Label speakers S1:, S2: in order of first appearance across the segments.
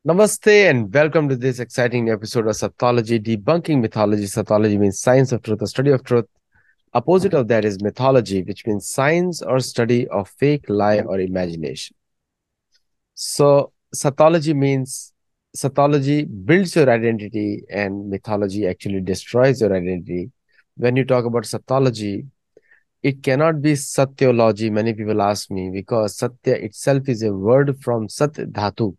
S1: Namaste and welcome to this exciting new episode of Sathology, debunking mythology. Sathology means science of truth or study of truth. Opposite of that is mythology, which means science or study of fake, lie, or imagination. So Sathology means Sathology builds your identity and mythology actually destroys your identity. When you talk about Sathology, it cannot be Satyology. Many people ask me because Satya itself is a word from Sat Dhatu.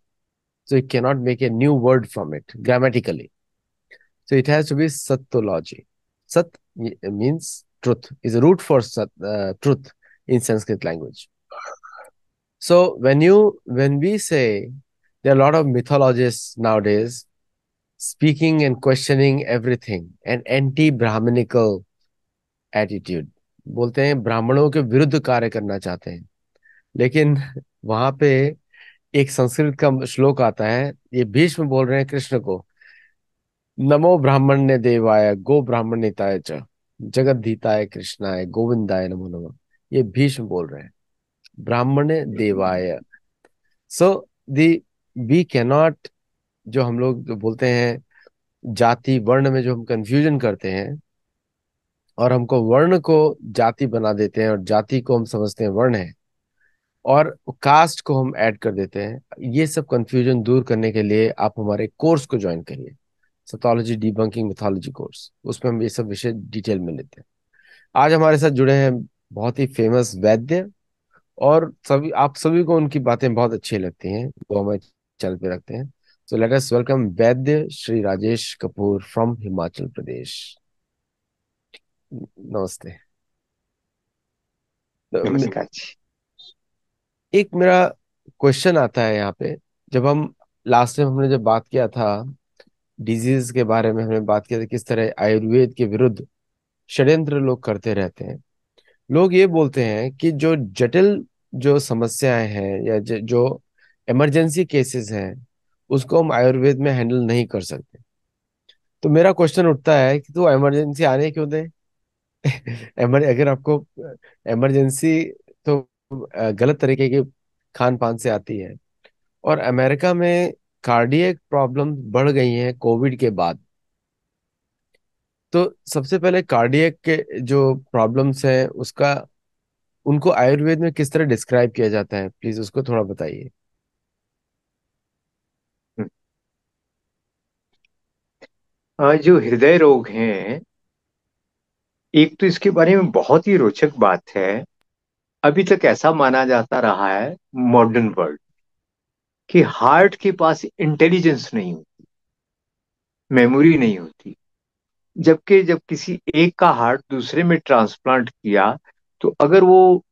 S1: So you cannot make a new word from it grammatically. So it has to be Satyology. Sat means truth, is a root for truth in Sanskrit language. So when we say there are a lot of mythologists nowadays speaking and questioning everything, an anti-Brahminical attitude. बोलते हैं ब्राह्मणों के विरुद्ध कार्य करना चाहते हैं, लेकिन वहां पे एक संस्कृत का श्लोक आता है, ये भीष्म बोल रहे हैं कृष्ण को, नमो ब्राह्मण्य देवाय गो ब्राह्मणिताय च जगद्धीताय कृष्णाय गोविंदाय नमो नमः। ये भीष्म बोल रहे हैं, ब्राह्मण्य देवाय। सो दी वी कैनॉट, जो हम लोग जो बोलते हैं जाति वर्ण में जो हम कंफ्यूजन करते हैं और हमको वर्ण को जाति बना देते हैं और जाति को हम समझते हैं वर्ण है और कास्ट को हम ऐड कर देते हैं, ये सब कंफ्यूजन दूर करने के लिए आप हमारे कोर्स को ज्वाइन करिए, सतोलॉजी डीबंकिंग मिथोलॉजी कोर्स। उसमें हम ये सब विषय डिटेल में लेते हैं। आज हमारे साथ जुड़े हैं बहुत ही फेमस वैद्य, और सभी आप सभी को उनकी बातें बहुत अच्छी लगती हैं, वो हमारे चैनल पे रखते हैं। So let us welcome Vaidya Shri Rajesh Kapoor from Himachal Pradesh. नमस्ते। तो
S2: नमस्कार जी।
S1: एक मेरा क्वेश्चन आता है यहाँ पे, जब हम लास्ट टाइम हमने जब बात किया था डिजीज के बारे में, हमने बात किया था किस तरह आयुर्वेद के विरुद्ध षड्यंत्र लोग करते रहते हैं। लोग ये बोलते हैं कि जो जटिल जो समस्याएं हैं या जो इमरजेंसी केसेस हैं उसको हम आयुर्वेद में हैंडल नहीं कर सकते। तो मेरा क्वेश्चन उठता है कि तो इमरजेंसी आने क्यों दे। अगर आपको इमरजेंसी तो गलत तरीके के खान पान से आती है, और अमेरिका में कार्डियक प्रॉब्लम बढ़ गई हैं कोविड के बाद। तो सबसे पहले कार्डियक के जो प्रॉब्लम्स हैं उसका, उनको आयुर्वेद में किस तरह डिस्क्राइब किया जाता है, प्लीज उसको थोड़ा बताइए।
S2: जो हृदय रोग हैं, एक तो इसके बारे में बहुत ही रोचक बात है। अभी तक ऐसा माना जाता रहा है मॉडर्न वर्ल्ड कि हार्ट के पास इंटेलिजेंस नहीं होती, मेमोरी नहीं होती। जबकि जब किसी एक का हार्ट दूसरे में ट्रांसप्लांट किया, तो अगर वो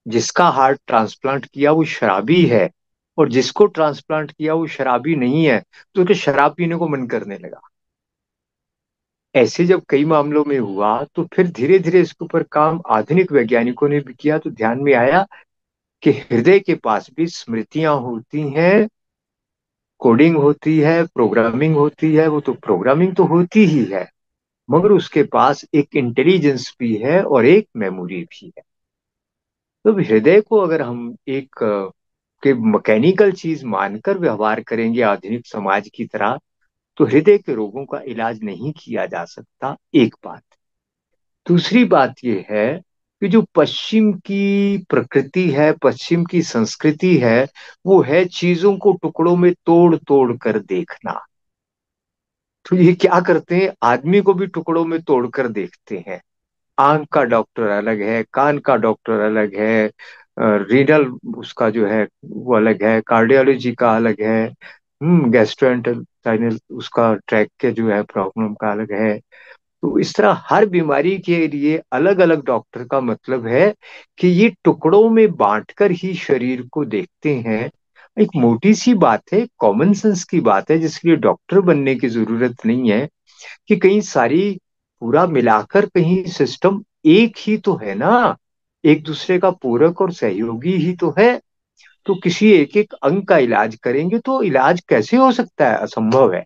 S2: जिसका हार्ट ट्रांसप्लांट किया वो शराबी है और जिसको ट्रांसप्लांट किया वो शराबी नहीं है, तो उसके शराब पीने को मन करने लगा। ऐसे जब कई मामलों में हुआ, तो फिर धीरे धीरे इसके ऊपर काम आधुनिक वैज्ञानिकों ने भी किया, तो ध्यान में आया कि हृदय के पास भी स्मृतियां होती हैं, कोडिंग होती है, प्रोग्रामिंग होती है। वो तो प्रोग्रामिंग तो होती ही है, मगर उसके पास एक इंटेलिजेंस भी है और एक मेमोरी भी है। तो हृदय को अगर हम एक के मैकेनिकल चीज मानकर व्यवहार करेंगे आधुनिक समाज की तरह, तो हृदय के रोगों का इलाज नहीं किया जा सकता। एक बात। दूसरी बात यह है कि जो पश्चिम की प्रकृति है, पश्चिम की संस्कृति है, वो है चीजों को टुकड़ों में तोड़ तोड़ कर देखना। तो ये क्या करते हैं, आदमी को भी टुकड़ों में तोड़कर देखते हैं। आंख का डॉक्टर अलग है, कान का डॉक्टर अलग है, रीनल उसका जो है वो अलग है, कार्डियोलॉजी का अलग है, गैस्ट्रोएंटेराइनल उसका ट्रैक के जो है प्रॉब्लम का अलग है। तो इस तरह हर बीमारी के लिए अलग अलग डॉक्टर का मतलब है कि ये टुकड़ों में बांटकर ही शरीर को देखते हैं। एक मोटी सी बात है, कॉमन सेंस की बात है, जिसके लिए डॉक्टर बनने की जरूरत नहीं है, कि कहीं सारी पूरा मिलाकर कहीं सिस्टम एक ही तो है ना, एक दूसरे का पूरक और सहयोगी ही तो है। तो किसी एक एक अंग का इलाज करेंगे तो इलाज कैसे हो सकता है, असंभव है।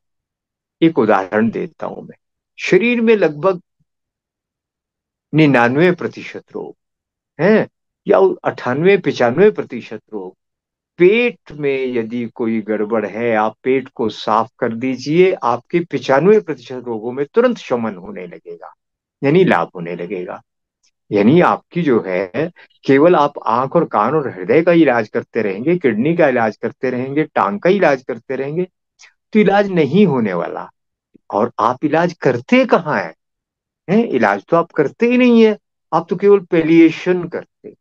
S2: एक उदाहरण देता हूं मैं। शरीर में लगभग 99% रोग हैं, या 98-95% रोग पेट में यदि कोई गड़बड़ है, आप पेट को साफ कर दीजिए, आपके 95% रोगों में तुरंत शमन होने लगेगा, यानी लाभ होने लगेगा। यानी आपकी जो है, केवल आप आंख और कान और हृदय का इलाज करते रहेंगे, किडनी का इलाज करते रहेंगे, टांग का इलाज करते रहेंगे, तो इलाज नहीं होने वाला। और आप इलाज करते कहाँ हैं? इलाज तो आप करते ही नहीं है, आप तो केवल पेलिएशन करते हैं।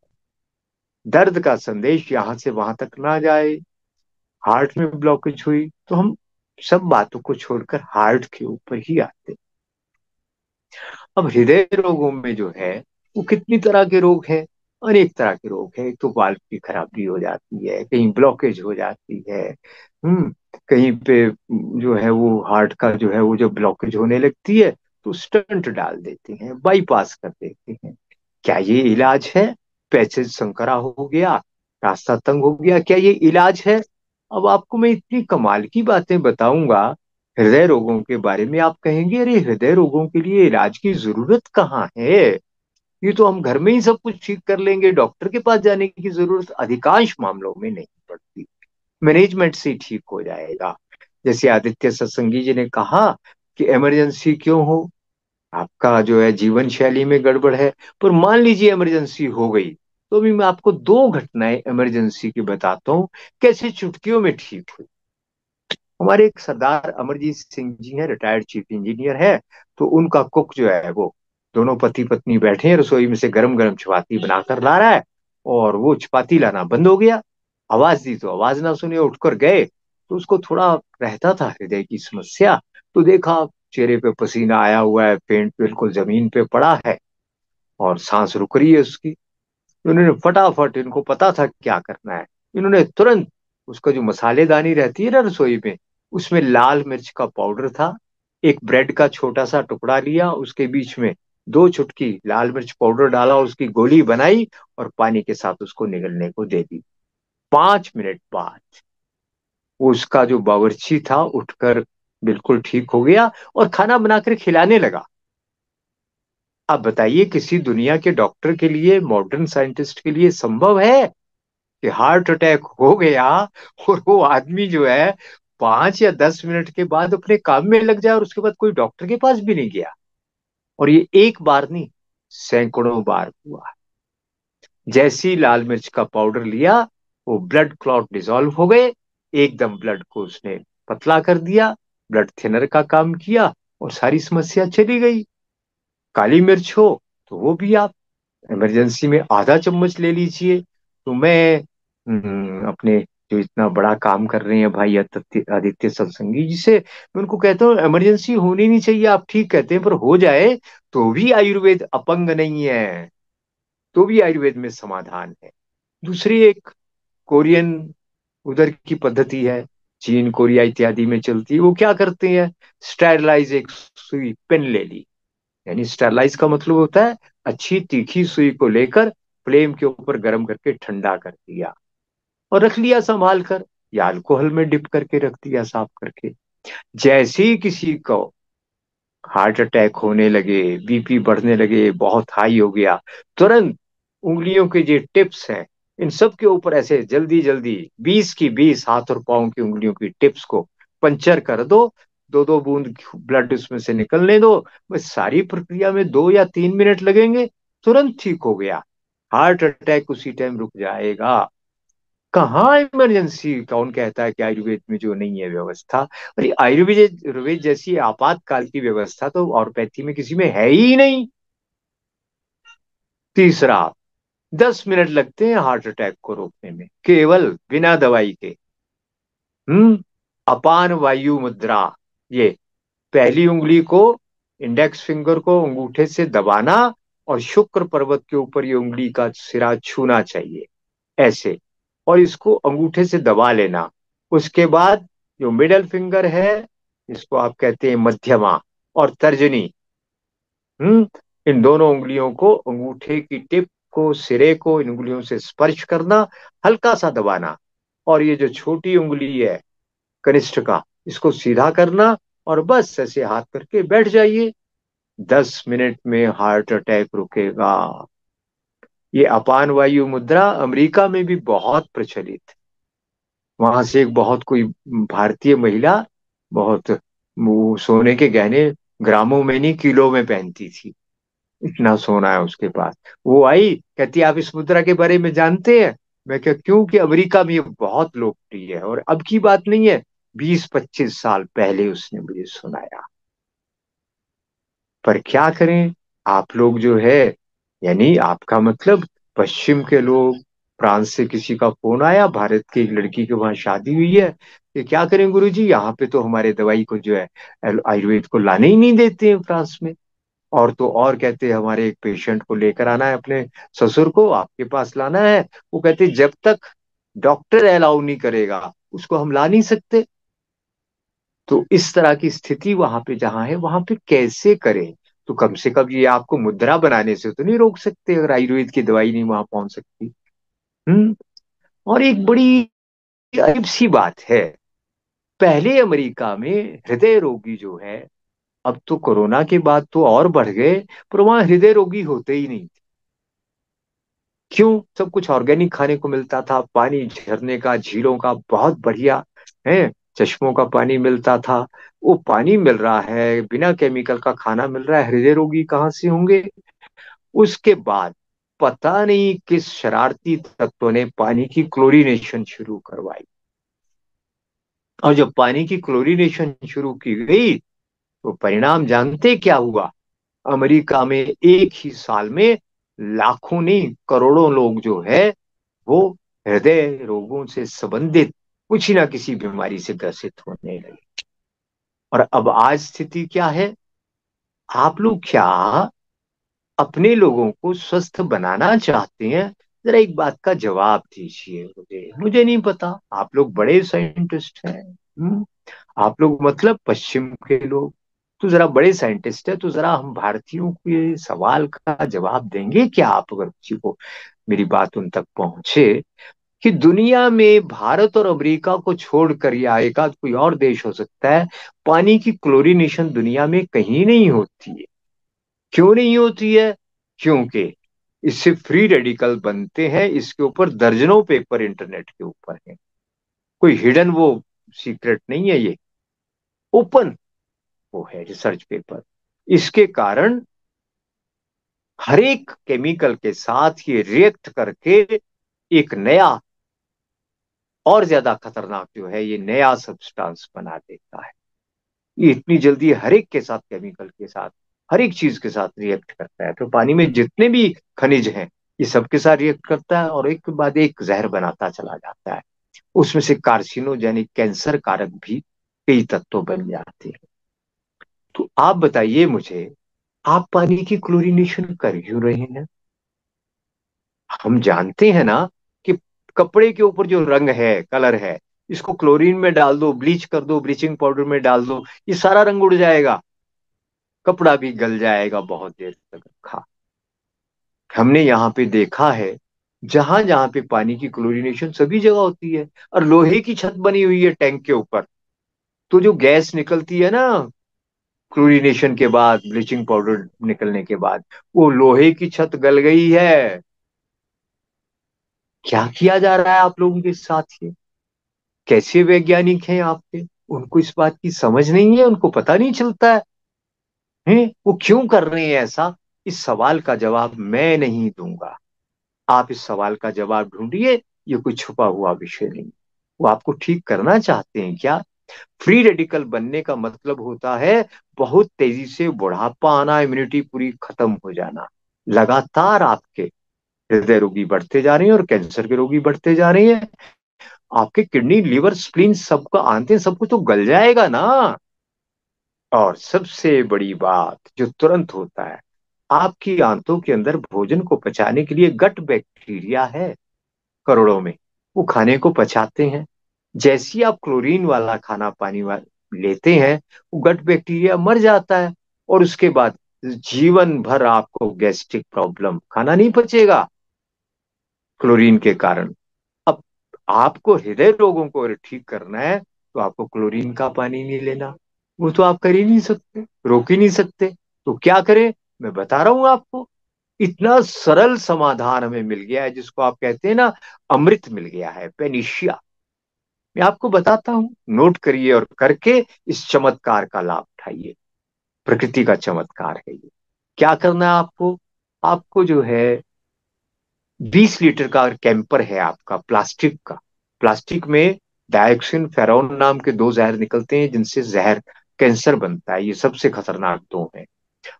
S2: दर्द का संदेश यहां से वहां तक ना जाए। हार्ट में ब्लॉकेज हुई तो हम सब बातों को छोड़कर हार्ट के ऊपर ही आते। अब हृदय रोगों में जो है, वो कितनी तरह के रोग हैं? अनेक तरह के रोग हैं। एक तो वाल्व की खराबी हो जाती है, कहीं ब्लॉकेज हो जाती है, हम्म कहीं पे जो है वो हार्ट का जो है वो जब ब्लॉकेज होने लगती है तो स्टंट डाल देते हैं, बाईपास कर देते हैं। क्या ये इलाज है? पैसेज संकरा हो गया, रास्ता तंग हो गया, क्या ये इलाज है? अब आपको मैं इतनी कमाल की बातें बताऊंगा हृदय रोगों के बारे में, आप कहेंगे अरे हृदय रोगों के लिए इलाज की जरूरत कहाँ है, ये तो हम घर में ही सब कुछ ठीक कर लेंगे, डॉक्टर के पास जाने की जरूरत अधिकांश मामलों में नहीं पड़ती, मैनेजमेंट से ठीक हो जाएगा। जैसे आदित्य सत्संगी जी ने कहा कि इमरजेंसी क्यों हो, आपका जो है जीवन शैली में गड़बड़ है। पर मान लीजिए इमरजेंसी हो गई, तो अभी मैं आपको दो घटनाएं इमरजेंसी की बताता हूँ, कैसे चुटकियों में ठीक हुई। हमारे एक सरदार अमरजीत सिंह जी हैं, रिटायर्ड चीफ इंजीनियर है। तो उनका कुक जो है वो, दोनों पति पत्नी बैठे हैं, रसोई में से गरम गरम चपाती बनाकर ला रहा है, और वो चपाती लाना बंद हो गया। आवाज दी तो आवाज ना सुने, उठकर गए तो उसको थोड़ा रहता था हृदय की समस्या। तो देखा चेहरे पे पसीना आया हुआ है, पेंट बिल्कुल जमीन पे पड़ा है, और सांस रुक रही है उसकी। इन्होंने फटाफट, इनको पता था क्या करना है, इन्होंने तुरंत उसका जो मसालेदानी रहती है ना रसोई में, उसमें लाल मिर्च का पाउडर था, एक ब्रेड का छोटा सा टुकड़ा लिया, उसके बीच में दो चुटकी लाल मिर्च पाउडर डाला, उसकी गोली बनाई और पानी के साथ उसको निगलने को दे दी। 5 मिनट बाद वो उसका जो बावर्ची था उठकर बिल्कुल ठीक हो गया और खाना बनाकर खिलाने लगा। आप बताइए, किसी दुनिया के डॉक्टर के लिए, मॉडर्न साइंटिस्ट के लिए संभव है कि हार्ट अटैक हो गया और वो आदमी जो है 5 या 10 मिनट के बाद अपने काम में लग जाए और उसके बाद कोई डॉक्टर के पास भी नहीं गया? और ये एक बार नहीं, सैकड़ों बार हुआ। जैसे ही लाल मिर्च का पाउडर लिया, वो ब्लड क्लॉट डिसॉल्व हो गए, एकदम ब्लड को उसने पतला कर दिया, ब्लड थिनर का काम किया, और सारी समस्या चली गई। काली मिर्च हो तो वो भी आप इमरजेंसी में आधा चम्मच ले लीजिए। तो मैं अपने जो इतना बड़ा काम कर रहे हैं भाई आदित्य आदित्य सत्संगी जी से, मैं उनको कहता हूँ इमरजेंसी होनी नहीं चाहिए, आप ठीक कहते हैं, पर हो जाए तो भी आयुर्वेद अपंग नहीं है, तो भी आयुर्वेद में समाधान है। दूसरी एक कोरियन उधर की पद्धति है, चीन कोरिया इत्यादि में चलती है। वो क्या करते हैं, स्टेरलाइज एक सुई पेन ले ली, यानी स्टेरलाइज का मतलब होता है अच्छी तीखी सुई को लेकर फ्लेम के ऊपर गर्म करके ठंडा कर दिया और रख लिया संभाल कर, या अल्कोहल में डिप करके रख दिया साफ करके। जैसे ही किसी को हार्ट अटैक होने लगे, बीपी बढ़ने लगे, बहुत हाई हो गया, तुरंत उंगलियों के जो टिप्स हैं, इन सब के ऊपर ऐसे जल्दी जल्दी 20 की 20 हाथ और पांव की उंगलियों की टिप्स को पंचर कर दो, दो दो बूंद ब्लड उसमें से निकलने दो। बस सारी प्रक्रिया में 2 या 3 मिनट लगेंगे, तुरंत ठीक हो गया। हार्ट अटैक उसी टाइम रुक जाएगा। कहाँ इमरजेंसी, कौन कहता है कि आयुर्वेद में जो नहीं है व्यवस्था? अरे आयुर्वेद आयुर्वेद जैसी आपातकाल की व्यवस्था तो ऑर्थोपैथी में किसी में है ही नहीं। तीसरा, 10 मिनट लगते हैं हार्ट अटैक को रोकने में, केवल बिना दवाई के। हम्म अपान वायु मुद्रा, ये पहली उंगली को, इंडेक्स फिंगर को अंगूठे से दबाना, और शुक्र पर्वत के ऊपर ये उंगली का सिरा छूना चाहिए, ऐसे, और इसको अंगूठे से दबा लेना। उसके बाद जो मिडल फिंगर है, इसको आप कहते हैं मध्यमा, और तर्जनी, हम्म इन दोनों उंगलियों को, अंगूठे की टिप को, सिरे को इन उंगलियों से स्पर्श करना, हल्का सा दबाना, और ये जो छोटी उंगली है कनिष्ठ का, इसको सीधा करना, और बस ऐसे हाथ करके बैठ जाइए। 10 मिनट में हार्ट अटैक रुकेगा। ये अपान वायु मुद्रा अमेरिका में भी बहुत प्रचलित है। वहां से एक बहुत कोई भारतीय महिला, बहुत, वो सोने के गहने ग्रामों में नहीं किलो में पहनती थी, इतना सोना है उसके पास। वो आई, कहती आप इस मुद्रा के बारे में जानते हैं? मैं क्या, क्यों? कि अमेरिका में ये बहुत लोकप्रिय है, और अब की बात नहीं है, 20-25 साल पहले उसने मुझे सुनाया। पर क्या करें, आप लोग जो है, यानी आपका मतलब पश्चिम के लोग, फ्रांस से किसी का फोन आया, भारत की एक लड़की के वहां शादी हुई है, कि क्या करें गुरुजी, यहाँ पे तो हमारे दवाई को जो है आयुर्वेद को लाने ही नहीं देते हैं फ्रांस में। और तो और कहते हैं हमारे एक पेशेंट को लेकर आना है, अपने ससुर को आपके पास लाना है, वो कहते जब तक डॉक्टर अलाउ नहीं करेगा उसको हम ला नहीं सकते। तो इस तरह की स्थिति वहां पे जहां है, वहां पे कैसे करें? तो कम से कम ये आपको मुद्रा बनाने से तो नहीं रोक सकते, अगर आयुर्वेद की दवाई नहीं वहां पहुंच सकती। हम्म। और एक बड़ी अजीब सी बात है, पहले अमेरिका में हृदय रोगी जो है, अब तो कोरोना के बाद तो और बढ़ गए, पर वहां हृदय रोगी होते ही नहीं। क्यों? सब कुछ ऑर्गेनिक खाने को मिलता था, पानी झरने का, झीलों का बहुत बढ़िया है, चश्मों का पानी मिलता था। वो पानी मिल रहा है, बिना केमिकल का खाना मिल रहा है, हृदय रोगी कहाँ से होंगे? उसके बाद पता नहीं किस शरारती तत्व ने पानी की क्लोरीनेशन शुरू करवाई, और जब पानी की क्लोरीनेशन शुरू की गई, तो परिणाम जानते क्या हुआ? अमेरिका में एक ही साल में लाखों नहीं करोड़ों लोग जो है, वो हृदय रोगों से संबंधित कुछ ना किसी बीमारी से ग्रसित होने लगे। और अब आज स्थिति क्या है? आप लोग क्या अपने लोगों को स्वस्थ बनाना चाहते हैं? जरा एक बात का जवाब दीजिए मुझे, मुझे नहीं पता, आप लोग बड़े साइंटिस्ट हैं। आप लोग मतलब पश्चिम के लोग तो जरा बड़े साइंटिस्ट है, तो जरा हम भारतीयों के सवाल का जवाब देंगे क्या आप, अगर किसी को मेरी बात उन तक पहुंचे, कि दुनिया में भारत और अमेरिका को छोड़कर या एक आध कोई और देश हो सकता है, पानी की क्लोरीनेशन दुनिया में कहीं नहीं होती है। क्यों नहीं होती है? क्योंकि इससे फ्री रेडिकल बनते हैं, इसके ऊपर दर्जनों पेपर इंटरनेट के ऊपर है, कोई हिडन वो सीक्रेट नहीं है, ये ओपन वो है रिसर्च पेपर। इसके कारण हर एक केमिकल के साथ ये रिएक्ट करके एक नया और ज्यादा खतरनाक जो है ये नया सब्सटेंस बना देता है। ये इतनी जल्दी हर एक के साथ, केमिकल के साथ, हर एक चीज के साथ रिएक्ट करता है। तो पानी में जितने भी खनिज हैं, ये सबके साथ रिएक्ट करता है, और एक के बाद एक जहर बनाता चला जाता है। उसमें से कार्सिनोजेनिक, कैंसर कारक भी कई तत्व बन जाते हैं। तो आप बताइए मुझे, आप पानी की क्लोरीनेशन कर क्यों रहे हैं? हम जानते हैं ना कि कपड़े के ऊपर जो रंग है, कलर है, इसको क्लोरीन में डाल दो, ब्लीच कर दो, ब्लीचिंग पाउडर में डाल दो, ये सारा रंग उड़ जाएगा, कपड़ा भी गल जाएगा बहुत देर तक रखा। हमने यहाँ पे देखा है, जहां जहां पे पानी की क्लोरीनेशन सभी जगह होती है, और लोहे की छत बनी हुई है टैंक के ऊपर, तो जो गैस निकलती है ना क्लोरीनेशन के बाद, ब्लीचिंग पाउडर निकलने के बाद, वो लोहे की छत गल गई है। क्या किया जा रहा है आप लोगों के साथ ये? कैसे वैज्ञानिक हैं आपके, उनको इस बात की समझ नहीं है, उनको पता नहीं चलता है? वो क्यों कर रहे हैं ऐसा? इस सवाल का जवाब मैं नहीं दूंगा, आप इस सवाल का जवाब ढूंढिए। ये कोई छुपा हुआ विषय नहीं। वो आपको ठीक करना चाहते हैं क्या? फ्री रेडिकल बनने का मतलब होता है बहुत तेजी से बुढ़ापा आना, इम्यूनिटी पूरी खत्म हो जाना। लगातार आपके हृदय रोगी बढ़ते जा रहे हैं, और कैंसर के रोगी बढ़ते जा रहे हैं। आपके किडनी, लिवर, स्प्लीन, सबका आंतें, सब कुछ तो गल जाएगा ना। और सबसे बड़ी बात जो तुरंत होता है, आपकी आंतों के अंदर भोजन को पचाने के लिए गट बैक्टीरिया है करोड़ों में, वो खाने को पचाते हैं। जैसे ही आप क्लोरीन वाला खाना पानी लेते हैं, वो गट बैक्टीरिया मर जाता है, और उसके बाद जीवन भर आपको गैस्ट्रिक प्रॉब्लम, खाना नहीं पचेगा क्लोरीन के कारण। अब आपको हृदय रोगों को अगर ठीक करना है, तो आपको क्लोरीन का पानी नहीं लेना, वो तो आप कर ही नहीं सकते, रोक ही नहीं सकते। तो क्या करें? मैं बता रहा हूं आपको, इतना सरल समाधान हमें मिल गया है, जिसको आप कहते हैं ना, अमृत मिल गया है, पेनिशिया। मैं आपको बताता हूं, नोट करिए और करके इस चमत्कार का लाभ उठाइए। प्रकृति का चमत्कार है ये। क्या करना है आपको? आपको जो है 20 लीटर का कैंपर है आपका प्लास्टिक का। प्लास्टिक में डायोक्सिन फेरॉन नाम के दो जहर निकलते हैं, जिनसे जहर कैंसर बनता है। ये सबसे खतरनाक दो हैं।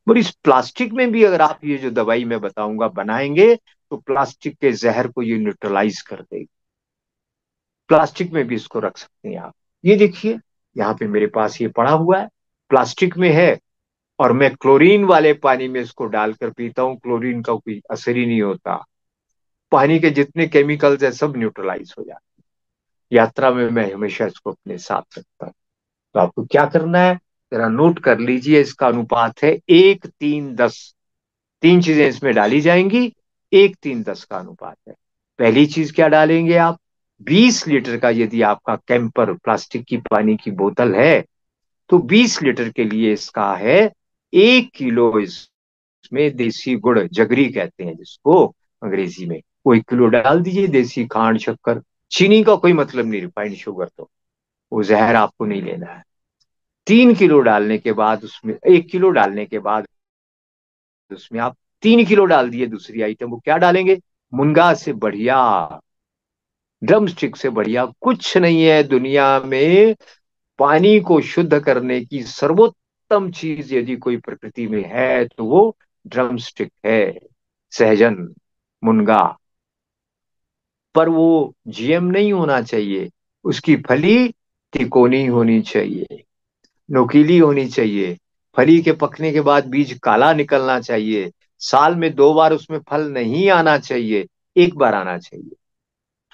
S2: और इस प्लास्टिक में भी अगर आप ये जो दवाई मैं बताऊंगा बनाएंगे, तो प्लास्टिक के जहर को ये न्यूट्रलाइज कर देगी। प्लास्टिक में भी इसको रख सकते हैं आप। ये देखिए, यहाँ पे मेरे पास ये पड़ा हुआ है, प्लास्टिक में है। और मैं क्लोरीन वाले पानी में इसको डालकर पीता हूँ, क्लोरीन का कोई असर ही नहीं होता। पानी के जितने केमिकल्स है सब न्यूट्रलाइज हो जाते हैं। यात्रा में मैं हमेशा इसको अपने साथ रखता हूँ। तो आपको क्या करना है, जरा नोट कर लीजिए। इसका अनुपात है 1:3:10। तीन चीजें इसमें डाली जाएंगी, 1:3:10 का अनुपात है। पहली चीज क्या डालेंगे आप? 20 लीटर का यदि आपका कैंपर प्लास्टिक की पानी की बोतल है, तो 20 लीटर के लिए इसका है 1 किलो। इसमें देसी गुड़, जगरी कहते हैं जिसको अंग्रेजी में, वो 1 किलो डाल दीजिए। देसी खांड, शक्कर, चीनी का कोई मतलब नहीं, रिफाइंड शुगर तो वो जहर आपको नहीं लेना है। 3 किलो डालने के बाद उसमें, 1 किलो डालने के बाद उसमें आप 3 किलो डाल दिए दूसरी आइटम। वो क्या डालेंगे? मुनगा से बढ़िया, ड्रम स्टिक से बढ़िया कुछ नहीं है दुनिया में। पानी को शुद्ध करने की सर्वोत्तम चीज यदि कोई प्रकृति में है, तो वो ड्रम स्टिक है। सहजन, मुनगा। पर वो जीएम नहीं होना चाहिए। उसकी फली तिकोनी होनी चाहिए, नोकीली होनी चाहिए। फली के पकने के बाद बीज काला निकलना चाहिए। साल में 2 बार उसमें फल नहीं आना चाहिए, एक बार आना चाहिए।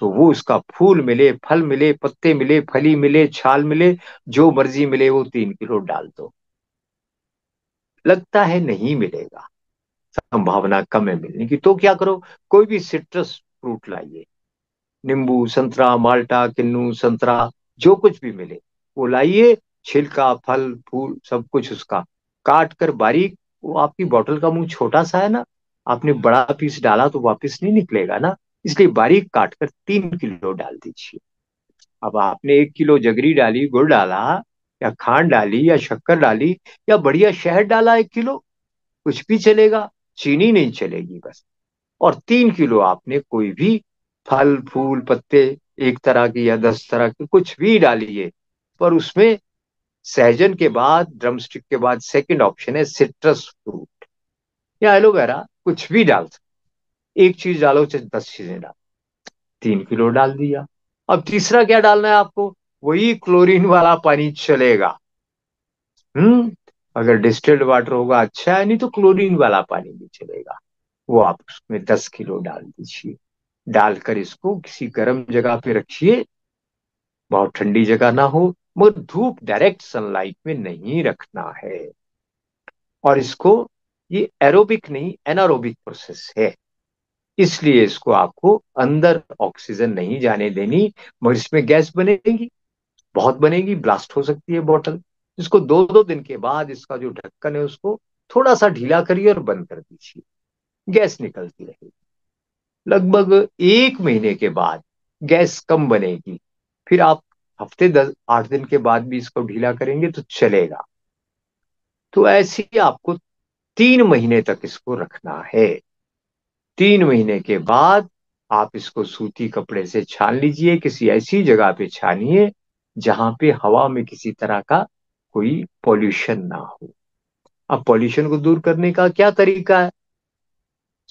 S2: तो वो उसका फूल मिले, फल मिले, पत्ते मिले, फली मिले, छाल मिले, जो मर्जी मिले, वो 3 किलो डाल दो। लगता है नहीं मिलेगा, संभावना कम है मिलने की, तो क्या करो, कोई भी सिट्रस फ्रूट लाइए। नींबू, संतरा, माल्टा, किन्नू, संतरा, जो कुछ भी मिले वो लाइए। छिलका, फल, फूल सब कुछ उसका काट कर बारीक। वो आपकी बोतल का मुंह छोटा सा है ना, आपने बड़ा पीस डाला तो वापस नहीं निकलेगा ना, इसलिए बारीक काट कर 3 किलो डाल दीजिए। अब आपने 1 किलो जगरी डाली, गुड़ डाला, या खांड डाली, या शक्कर डाली, या बढ़िया शहद डाला 1 किलो, कुछ भी चलेगा, चीनी नहीं चलेगी बस। और 3 किलो आपने कोई भी फल, फूल, पत्ते, एक तरह की या 10 तरह के कुछ भी डालिए। पर उसमें सहजन के बाद, ड्रमस्टिक के बाद सेकंड ऑप्शन है सिट्रस फ्रूट या एलोवेरा, कुछ भी डाल सकते। एक चीज डालो चाहे 10 चीजें डालो। 3 किलो डाल दिया। अब तीसरा क्या डालना है आपको? वही क्लोरीन वाला पानी चलेगा। अगर डिस्टिल्ड वाटर होगा अच्छा है, नहीं तो क्लोरीन वाला पानी भी चलेगा। वो आप उसमें 10 किलो डाल दीजिए। डालकर इसको किसी गर्म जगह पे रखिए, बहुत ठंडी जगह ना हो, मगर धूप, डायरेक्ट सनलाइट में नहीं रखना है। और इसको, ये एरोबिक नहीं एनारोबिक प्रोसेस है, इसलिए इसको आपको अंदर ऑक्सीजन नहीं जाने देनी, मगर इसमें गैस बनेगी, बहुत बनेगी, ब्लास्ट हो सकती है बॉटल। इसको 2-2 दिन के बाद इसका जो ढक्कन है उसको थोड़ा सा ढीला करिए और बंद कर दीजिए। गैस निकलती रहेगी। लगभग 1 महीने के बाद गैस कम बनेगी। फिर आप हफ्ते 8 दिन के बाद भी इसको ढीला करेंगे तो चलेगा। तो ऐसे ही आपको 3 महीने तक इसको रखना है। 3 महीने के बाद आप इसको सूती कपड़े से छान लीजिए, किसी ऐसी जगह पे छानिए जहां पे हवा में किसी तरह का कोई पॉल्यूशन ना हो। अब पॉल्यूशन को दूर करने का क्या तरीका है?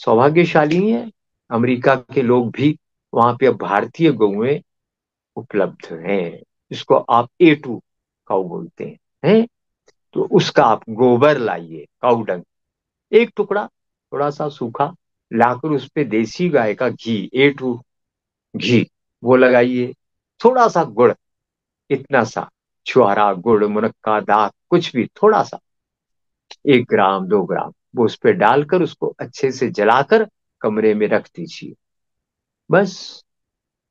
S2: सौभाग्यशाली है, अमेरिका के लोग भी, वहां पे अब भारतीय गौएं उपलब्ध हैं। इसको आप A2 काऊ बोलते हैं। तो उसका आप गोबर लाइए, काऊ डंग, एक टुकड़ा, थोड़ा सा सूखा, लाकर उस पे देसी गाय का घी, A2 घी, वो लगाइए। थोड़ा सा गुड़, इतना सा, छुहारा गुड़, मुनक्का, दाग, कुछ भी थोड़ा सा, 1 ग्राम 2 ग्राम, वो उस पे डालकर उसको अच्छे से जलाकर कमरे में रख दीजिए। बस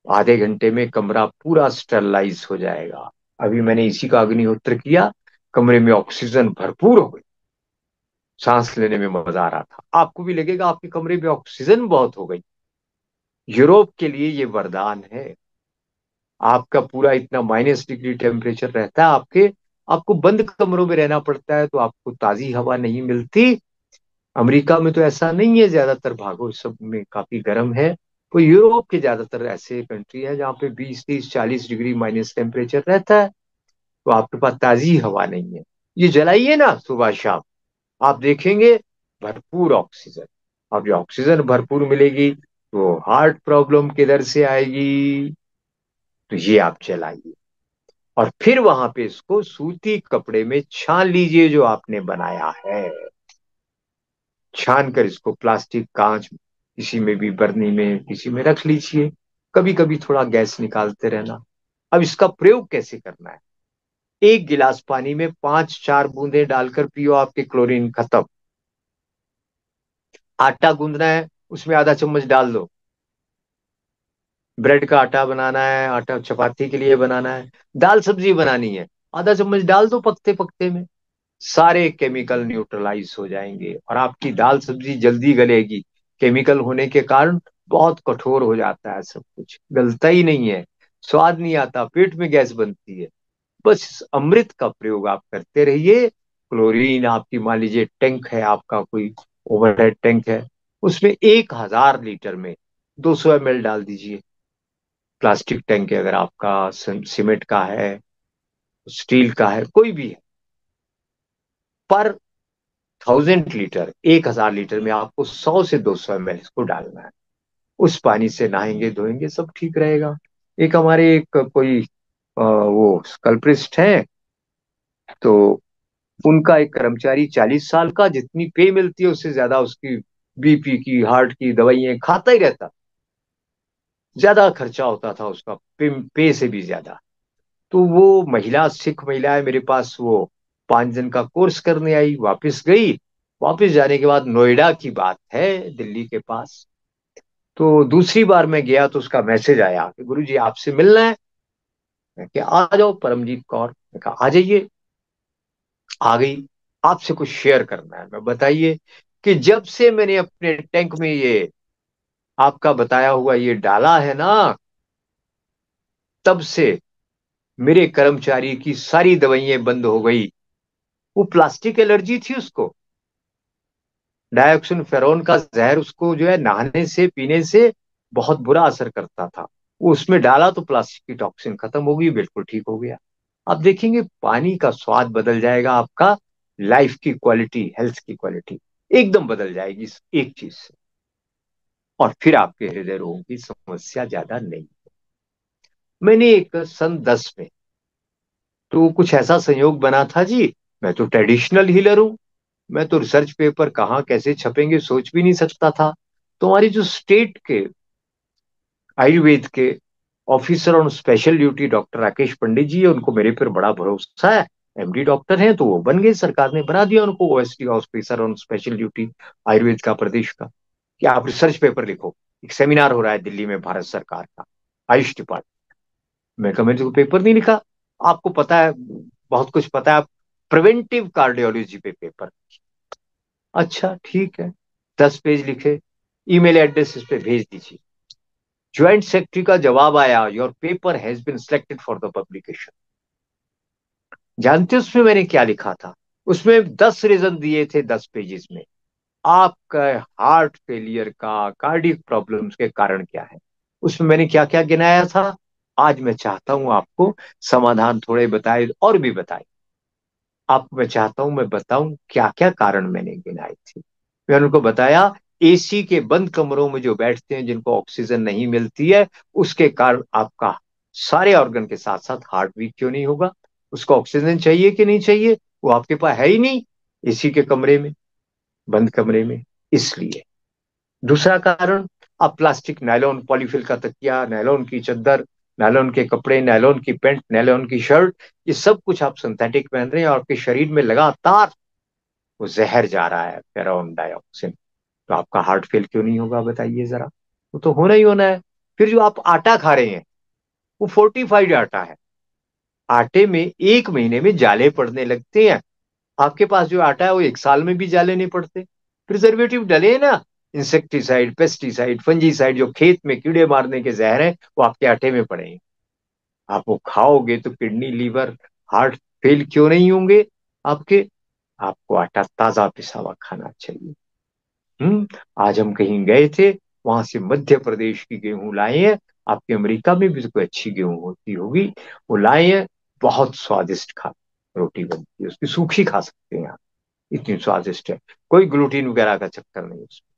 S2: आधे घंटे में कमरा पूरा स्टरलाइज हो जाएगा। अभी मैंने इसी का अग्निहोत्र किया, कमरे में ऑक्सीजन भरपूर हो गई, सांस लेने में मजा आ रहा था। आपको भी लगेगा आपके कमरे में ऑक्सीजन बहुत हो गई। यूरोप के लिए ये वरदान है। आपका पूरा इतना -डिग्री टेम्परेचर रहता है, आपके आपको बंद कमरों में रहना पड़ता है, तो आपको ताजी हवा नहीं मिलती। अमेरिका में तो ऐसा नहीं है, ज्यादातर भागों सब में काफी गर्म है। तो यूरोप के ज्यादातर ऐसे कंट्री है जहाँ पे 20, 30, 40 डिग्री माइनस टेम्परेचर रहता है, तो आपके पास ताजी हवा नहीं है। ये जलाइए ना सुबह शाम, आप देखेंगे भरपूर ऑक्सीजन। अब ये ऑक्सीजन भरपूर मिलेगी तो हार्ट प्रॉब्लम किधर से आएगी? तो ये आप जलाइए, और फिर वहां पे इसको सूती कपड़े में छान लीजिए जो आपने बनाया है। छान कर इसको प्लास्टिक, कांच, किसी में भी, बरनी में, किसी में रख लीजिए। कभी कभी थोड़ा गैस निकालते रहना। अब इसका प्रयोग कैसे करना है? 1 गिलास पानी में 5-4 बूंदे डालकर पियो, आपके क्लोरीन खत्म। आटा गूंदना है, उसमें आधा चम्मच डाल दो। ब्रेड का आटा बनाना है, आटा चपाती के लिए बनाना है, दाल सब्जी बनानी है, आधा चम्मच डाल दो पकते पकते में। सारे केमिकल न्यूट्रलाइज हो जाएंगे और आपकी दाल सब्जी जल्दी गलेगी। केमिकल होने के कारण बहुत कठोर हो जाता है, सब कुछ गलता ही नहीं है, स्वाद नहीं आता, पेट में गैस बनती है। बस इस अमृत का प्रयोग आप करते रहिए। क्लोरीन आपकी, मान लीजिए टैंक है आपका, कोई ओवरहेड टैंक है, उसमें 1,000 लीटर में 200 ml डाल दीजिए। प्लास्टिक टैंक है अगर आपका, सीमेंट का है, स्टील का है, कोई भी है, पर 1,000 लीटर, 1,000 लीटर में आपको 100 से 200 ml इसको डालना है। उस पानी से नहाएंगे धोएंगे सब ठीक रहेगा। एक हमारे एक कोई वो कल्प्रिस्ट है, तो उनका एक कर्मचारी 40 साल का, जितनी पे मिलती है उससे ज्यादा उसकी बीपी की, हार्ट की दवाइयां खाता ही रहता। ज्यादा खर्चा होता था उसका, पे से भी ज्यादा। तो वो महिला, सिख महिला है मेरे पास, वो 5 दिन का कोर्स करने आई, वापस गई। वापस जाने के बाद, नोएडा की बात है, दिल्ली के पास। तो दूसरी बार मैं गया तो उसका मैसेज आया कि गुरु जी आपसे मिलना है। मैं क्या, आ जाओ परमजीत कौर। मैं कहा आ जाइए। आ गई। आपसे कुछ शेयर करना है। मैं, बताइए। कि जब से मैंने अपने टैंक में ये आपका बताया हुआ ये डाला है ना, तब से मेरे कर्मचारी की सारी दवाइयां बंद हो गई। वो प्लास्टिक एलर्जी थी उसको, डाइऑक्सिन फेरोन का जहर उसको जो है नहाने से, पीने से बहुत बुरा असर करता था। वो उसमें डाला तो प्लास्टिक की टॉक्सिन खत्म हो गई, बिल्कुल ठीक हो गया। आप देखेंगे पानी का स्वाद बदल जाएगा आपका, लाइफ की क्वालिटी, हेल्थ की क्वालिटी एकदम बदल जाएगी इस एक चीज से। और फिर आपके हृदय रोगों की समस्या ज्यादा नहीं। मैंने एक सन 10 में, तो कुछ ऐसा संयोग बना था जी। मैं तो ट्रेडिशनल हीलर हूं, मैं तो रिसर्च पेपर कहाँ कैसे छपेंगे सोच भी नहीं सकता था। तो हमारी जो स्टेट के आयुर्वेद के officer on special duty doctor Rakesh Pandit ji है, उनको मेरे पर बड़ा भरोसा है। एमडी डॉक्टर हैं, तो वो बन गए, सरकार ने बना दिया उनको OSD, officer on special duty Ayurveda का, प्रदेश का, कि आप रिसर्च पेपर लिखो। एक सेमिनार हो रहा है दिल्ली में भारत सरकार का, आयुष डिपार्टमेंट। मैं कहा मैंने तो पेपर नहीं लिखा। आपको पता है, बहुत कुछ पता है, आप प्रिवेंटिव कार्डियोलॉजी पे पेपर। अच्छा ठीक है, 10 पेज लिखे, ईमेल एड्रेस इस पे भेज दीजिए। ज्वाइंट सेक्रेटरी का जवाब आया, your paper has been selected for the publication. जानते हो उसमें मैंने क्या लिखा था? उसमें 10 रीजन दिए थे, 10 पेजेस में। आपका हार्ट फेलियर का, कार्डियक प्रॉब्लम्स के कारण क्या है, उसमें मैंने क्या क्या गिनाया था। आज मैं चाहता हूं आपको समाधान थोड़े बताए और भी बताए। आपको मैं चाहता हूं मैं बताऊं क्या क्या कारण मैंने गिनाए थे। मैंने उनको बताया, एसी के बंद कमरों में जो बैठते हैं, जिनको ऑक्सीजन नहीं मिलती है, उसके कारण आपका सारे ऑर्गन के साथ साथ हार्ट वीक क्यों नहीं होगा? उसको ऑक्सीजन चाहिए कि नहीं चाहिए? वो आपके पास है ही नहीं, एसी के कमरे में, बंद कमरे में, इसलिए। दूसरा कारण, आप प्लास्टिक, नायलॉन, पॉलीफिल का तकिया, नायलॉन की चादर, नायलॉन के कपड़े, नायलॉन की पैंट, नायलॉन की शर्ट, ये सब कुछ आप सिंथेटिक पहन रहे हैं और आपके शरीर में लगातार वो जहर जा रहा है, फेरॉन डाइऑक्सिन। तो आपका हार्ट फेल क्यों नहीं होगा बताइए जरा? वो तो होना ही होना है। फिर जो आप आटा खा रहे हैं, वो फोर्टिफाइड आटा है। आटे में 1 महीने में जाले पड़ने लगते हैं। आपके पास जो आटा है वो 1 साल में भी जाले नहीं पड़ते। प्रिजर्वेटिव डले हैं ना, इंसेक्टिसाइड, पेस्टिसाइड, फंजीसाइड, जो खेत में कीड़े मारने के जहर हैं, वो आपके आटे में पड़े हैं। आप वो खाओगे तो किडनी, लीवर, हार्ट फेल क्यों नहीं होंगे आपके? आपको आटा ताजा पिसा हुआ खाना चाहिए। आज हम कहीं गए थे, वहां से मध्य प्रदेश की गेहूं लाए हैं। आपके अमेरिका में भी तो कोई अच्छी गेहूं होती होगी, वो लाए हैं। बहुत स्वादिष्ट खा रोटी बनती है उसकी, सूखी खा सकते हैं आप, इतनी स्वादिष्ट है। कोई ग्लूटीन वगैरह का चक्कर नहीं उसमें।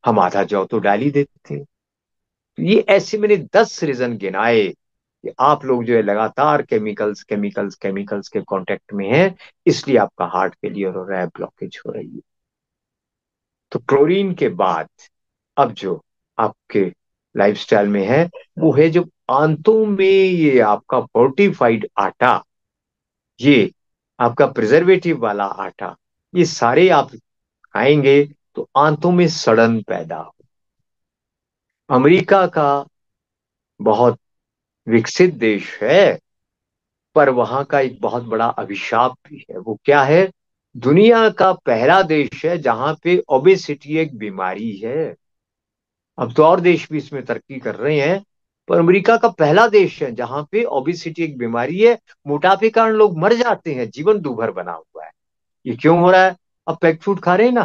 S2: हम आधा जौ तो डाल ही देते हैं। तो ये ऐसे मैंने 10 रीजन गिनाए कि आप लोग जो है लगातार केमिकल्स केमिकल्स केमिकल्स के कांटेक्ट में हैं, इसलिए आपका हार्ट फेलियर हो रहा है, ब्लॉकेज हो रही है। तो क्लोरीन के बाद अब जो आपके लाइफस्टाइल में है, वो है जो आंतों में ये आपका फोर्टिफाइड आटा, ये आपका प्रिजर्वेटिव वाला आटा, ये सारे आप खाएंगे तो आंतों में सड़न पैदा हो। अमेरिका का बहुत विकसित देश है, पर वहां का एक बहुत बड़ा अभिशाप भी है। वो क्या है? दुनिया का पहला देश है जहां पे ओबेसिटी एक बीमारी है। अब तो और देश भी इसमें तरक्की कर रहे हैं, पर अमेरिका का पहला देश है जहां पे ओबेसिटी एक बीमारी है। मोटापे के कारण लोग मर जाते हैं, जीवन दूभर बना हुआ है। ये क्यों हो रहा है? अब पैक फूड खा रहे हैं ना,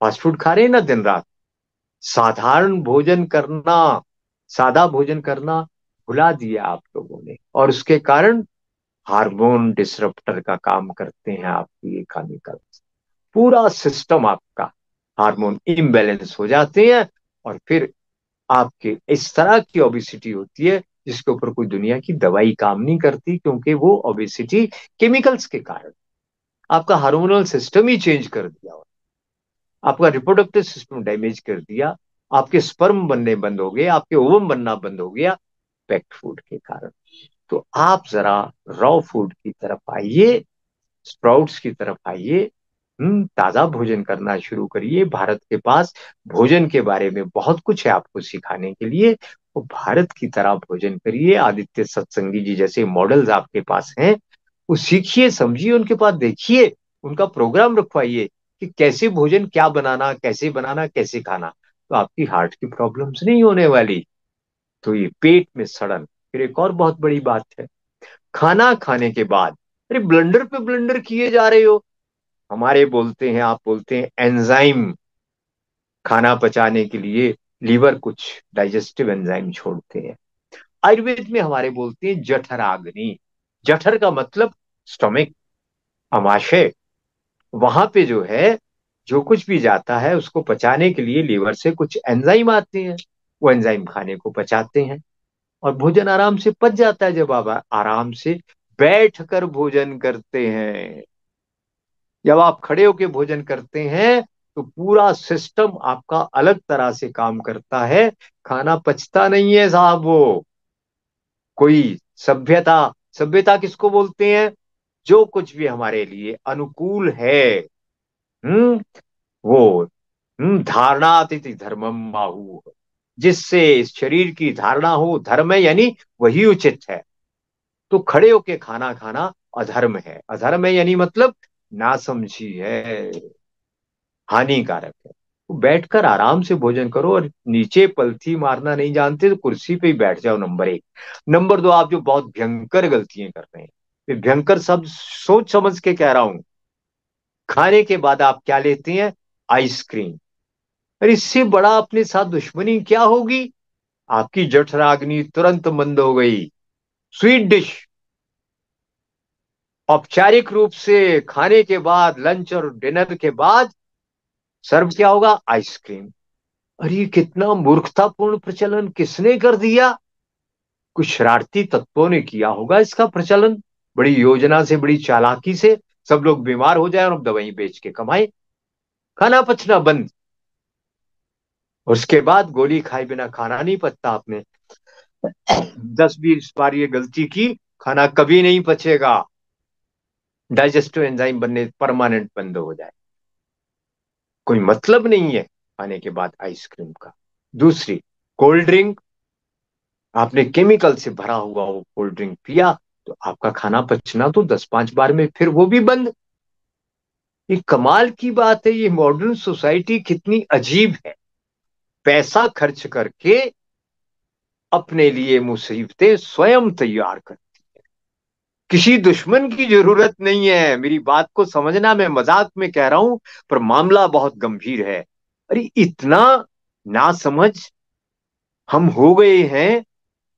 S2: फास्ट फूड खा रहे हैं ना दिन रात। साधारण भोजन करना, सादा भोजन करना भुला दिया आप लोगों ने, और उसके कारण हार्मोन डिसरप्टर का काम करते हैं आपकी ये केमिकल्स। पूरा सिस्टम आपका हार्मोन इम्बैलेंस हो जाते हैं, और फिर आपके इस तरह की ओबेसिटी होती है जिसके ऊपर कोई दुनिया की दवाई काम नहीं करती, क्योंकि वो ओबेसिटी केमिकल्स के कारण आपका हार्मोनल सिस्टम ही चेंज कर दिया, आपका रिप्रोडक्टिव सिस्टम डैमेज कर दिया, आपके स्पर्म बनने बंद हो गए, आपके ओवम बनना बंद हो गया, पैक्ड फूड के कारण। तो आप जरा रॉ फूड की तरफ आइए, स्प्राउट्स की तरफ आइए। ताजा भोजन करना शुरू करिए। भारत के पास भोजन के बारे में बहुत कुछ है आपको सिखाने के लिए। वो भारत की तरह भोजन करिए। आदित्य सत्संगी जी जैसे मॉडल्स आपके पास हैं, वो सीखिए, समझिए, उनके पास देखिए, उनका प्रोग्राम रखवाइए कि कैसे भोजन, क्या बनाना, कैसे बनाना, कैसे खाना, तो आपकी हार्ट की प्रॉब्लम्स नहीं होने वाली। तो ये पेट में सड़न, फिर एक और बहुत बड़ी बात है, खाना खाने के बाद अरे ब्लंडर पे ब्लंडर किए जा रहे हो। हमारे बोलते हैं, आप बोलते हैं एंजाइम, खाना पचाने के लिए लीवर कुछ डाइजेस्टिव एंजाइम छोड़ते हैं। आयुर्वेद में हमारे बोलते हैं जठराग्नि। जठर का मतलब स्टोमिक, अमाशय। वहां पे जो है, जो कुछ भी जाता है उसको पचाने के लिए लीवर से कुछ एंजाइम आते हैं, वो एंजाइम खाने को पचाते हैं, और भोजन आराम से पच जाता है जब आप आराम से बैठ कर भोजन करते हैं। जब आप खड़े होके भोजन करते हैं तो पूरा सिस्टम आपका अलग तरह से काम करता है, खाना पचता नहीं है साहब। वो कोई सभ्यता, सभ्यता किसको बोलते हैं? जो कुछ भी हमारे लिए अनुकूल है, हम्म वो धारणातीति धर्मम बाहु, जिससे इस शरीर की धारणा हो, धर्म है यानी वही उचित है। तो खड़े होके खाना खाना अधर्म है। अधर्म है यानी मतलब नासमझी है, हानिकारक है। तो बैठकर आराम से भोजन करो, और नीचे पलथी मारना नहीं जानते तो कुर्सी पे ही बैठ जाओ, नंबर एक। नंबर दो, आप जो बहुत भयंकर गलतियां कर रहे हैं, ये भयंकर सब सोच समझ के कह रहा हूं। खाने के बाद आप क्या लेते हैं? आइसक्रीम। अरे इससे बड़ा अपने साथ दुश्मनी क्या होगी? आपकी जठराग्नि तुरंत मंद हो गई। स्वीट डिश, औपचारिक रूप से खाने के बाद, लंच और डिनर के बाद सर्व क्या होगा? आइसक्रीम। अरे ये कितना मूर्खतापूर्ण प्रचलन किसने कर दिया? कुछ शरारती तत्वों ने किया होगा इसका प्रचलन, बड़ी योजना से, बड़ी चालाकी से। सब लोग बीमार हो जाए और अब दवाई बेच के कमाए, खाना पचना बंद। उसके बाद गोली खाए बिना खाना नहीं पचता। आपने 10-20 बार ये गलती की, खाना कभी नहीं पचेगा। डाइजेस्टिव एंजाइम बनने परमानेंट बंद हो जाए। कोई मतलब नहीं है खाने के बाद आइसक्रीम का। दूसरी, कोल्ड ड्रिंक। आपने केमिकल से भरा हुआ वो कोल्ड ड्रिंक पिया, तो आपका खाना पचना तो 10-5 बार में फिर वो भी बंद। ये कमाल की बात है, ये मॉडर्न सोसाइटी कितनी अजीब है। पैसा खर्च करके अपने लिए मुसीबतें स्वयं तैयार कर। किसी दुश्मन की जरूरत नहीं है। मेरी बात को समझना, मैं मजाक में कह रहा हूं, पर मामला बहुत गंभीर है। अरे इतना नासमझ हम हो गए हैं,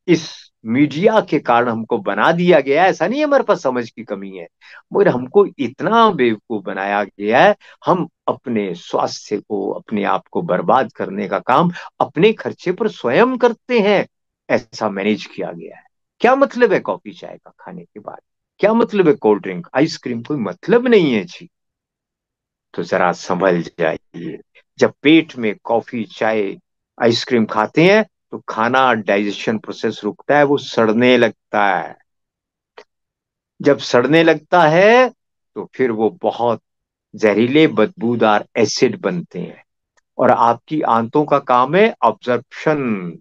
S2: इस मीडिया के कारण हमको बना दिया गया है। ऐसा नहीं है हमारे पास समझ की कमी है, मगर हमको इतना बेवकूफ बनाया गया है। हम अपने स्वास्थ्य को, अपने आप को बर्बाद करने का काम अपने खर्चे पर स्वयं करते हैं। ऐसा मैनेज किया गया है। क्या मतलब है कॉफी चाय का खाने के बाद? क्या मतलब है कोल्ड ड्रिंक आइसक्रीम? कोई मतलब नहीं है जी। तो जरा संभल जाइए। जब पेट में कॉफी चाय आइसक्रीम खाते हैं तो खाना डाइजेशन प्रोसेस रुकता है, वो सड़ने लगता है। जब सड़ने लगता है तो फिर वो बहुत जहरीले बदबूदार एसिड बनते हैं। और आपकी आंतों का काम है ऑब्जर्प्शन।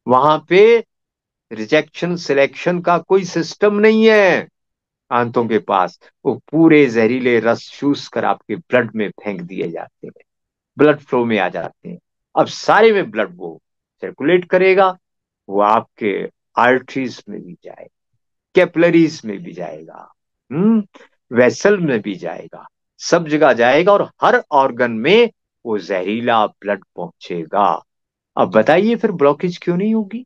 S2: वहां पे रिजेक्शन सिलेक्शन का कोई सिस्टम नहीं है। आंतों के पास वो पूरे जहरीले रस चूस कर आपके ब्लड में फेंक दिए जाते हैं, ब्लड फ्लो में आ जाते हैं। अब सारे में ब्लड वो सर्कुलेट करेगा, वो आपके आर्टरीज में भी जाएगा, कैपिलरीज में भी जाएगा, वेसल में भी जाएगा, सब जगह जाएगा और हर ऑर्गन में वो जहरीला ब्लड पहुंचेगा। अब बताइए फिर ब्लॉकेज क्यों नहीं होगी?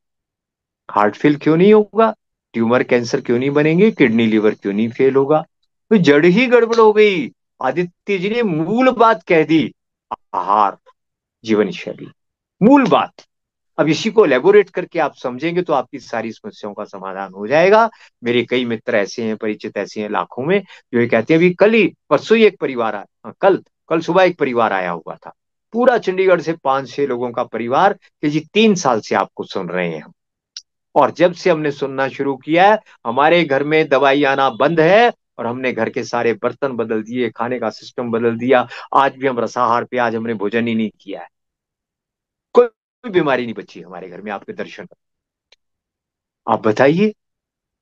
S2: हार्ट फेल क्यों नहीं होगा? ट्यूमर कैंसर क्यों नहीं बनेंगे? किडनी लिवर क्यों नहीं फेल होगा? तो जड़ ही गड़बड़ हो गई। आदित्य जी ने मूल बात कह दी। आहार, जीवन शैली, मूल बात। अब इसी को एलेबोरेट करके आप समझेंगे तो आपकी सारी समस्याओं का समाधान हो जाएगा। मेरे कई मित्र ऐसे हैं, परिचित ऐसे हैं लाखों में, जो ये कहते हैं, अभी कल ही परसों ही एक परिवार आया, कल कल सुबह एक परिवार आया हुआ था, पूरा चंडीगढ़ से 5-6 लोगों का परिवार, कि जी 3 साल से आपको सुन रहे हैं हम। और जब से हमने सुनना शुरू किया है, हमारे घर में दवाई आना बंद है, और हमने घर के सारे बर्तन बदल दिए, खाने का सिस्टम बदल दिया। आज भी हम रसाहार पे, आज हमने भोजन ही नहीं किया है। कोई बीमारी नहीं बची हमारे घर में आपके दर्शन पर। आप बताइए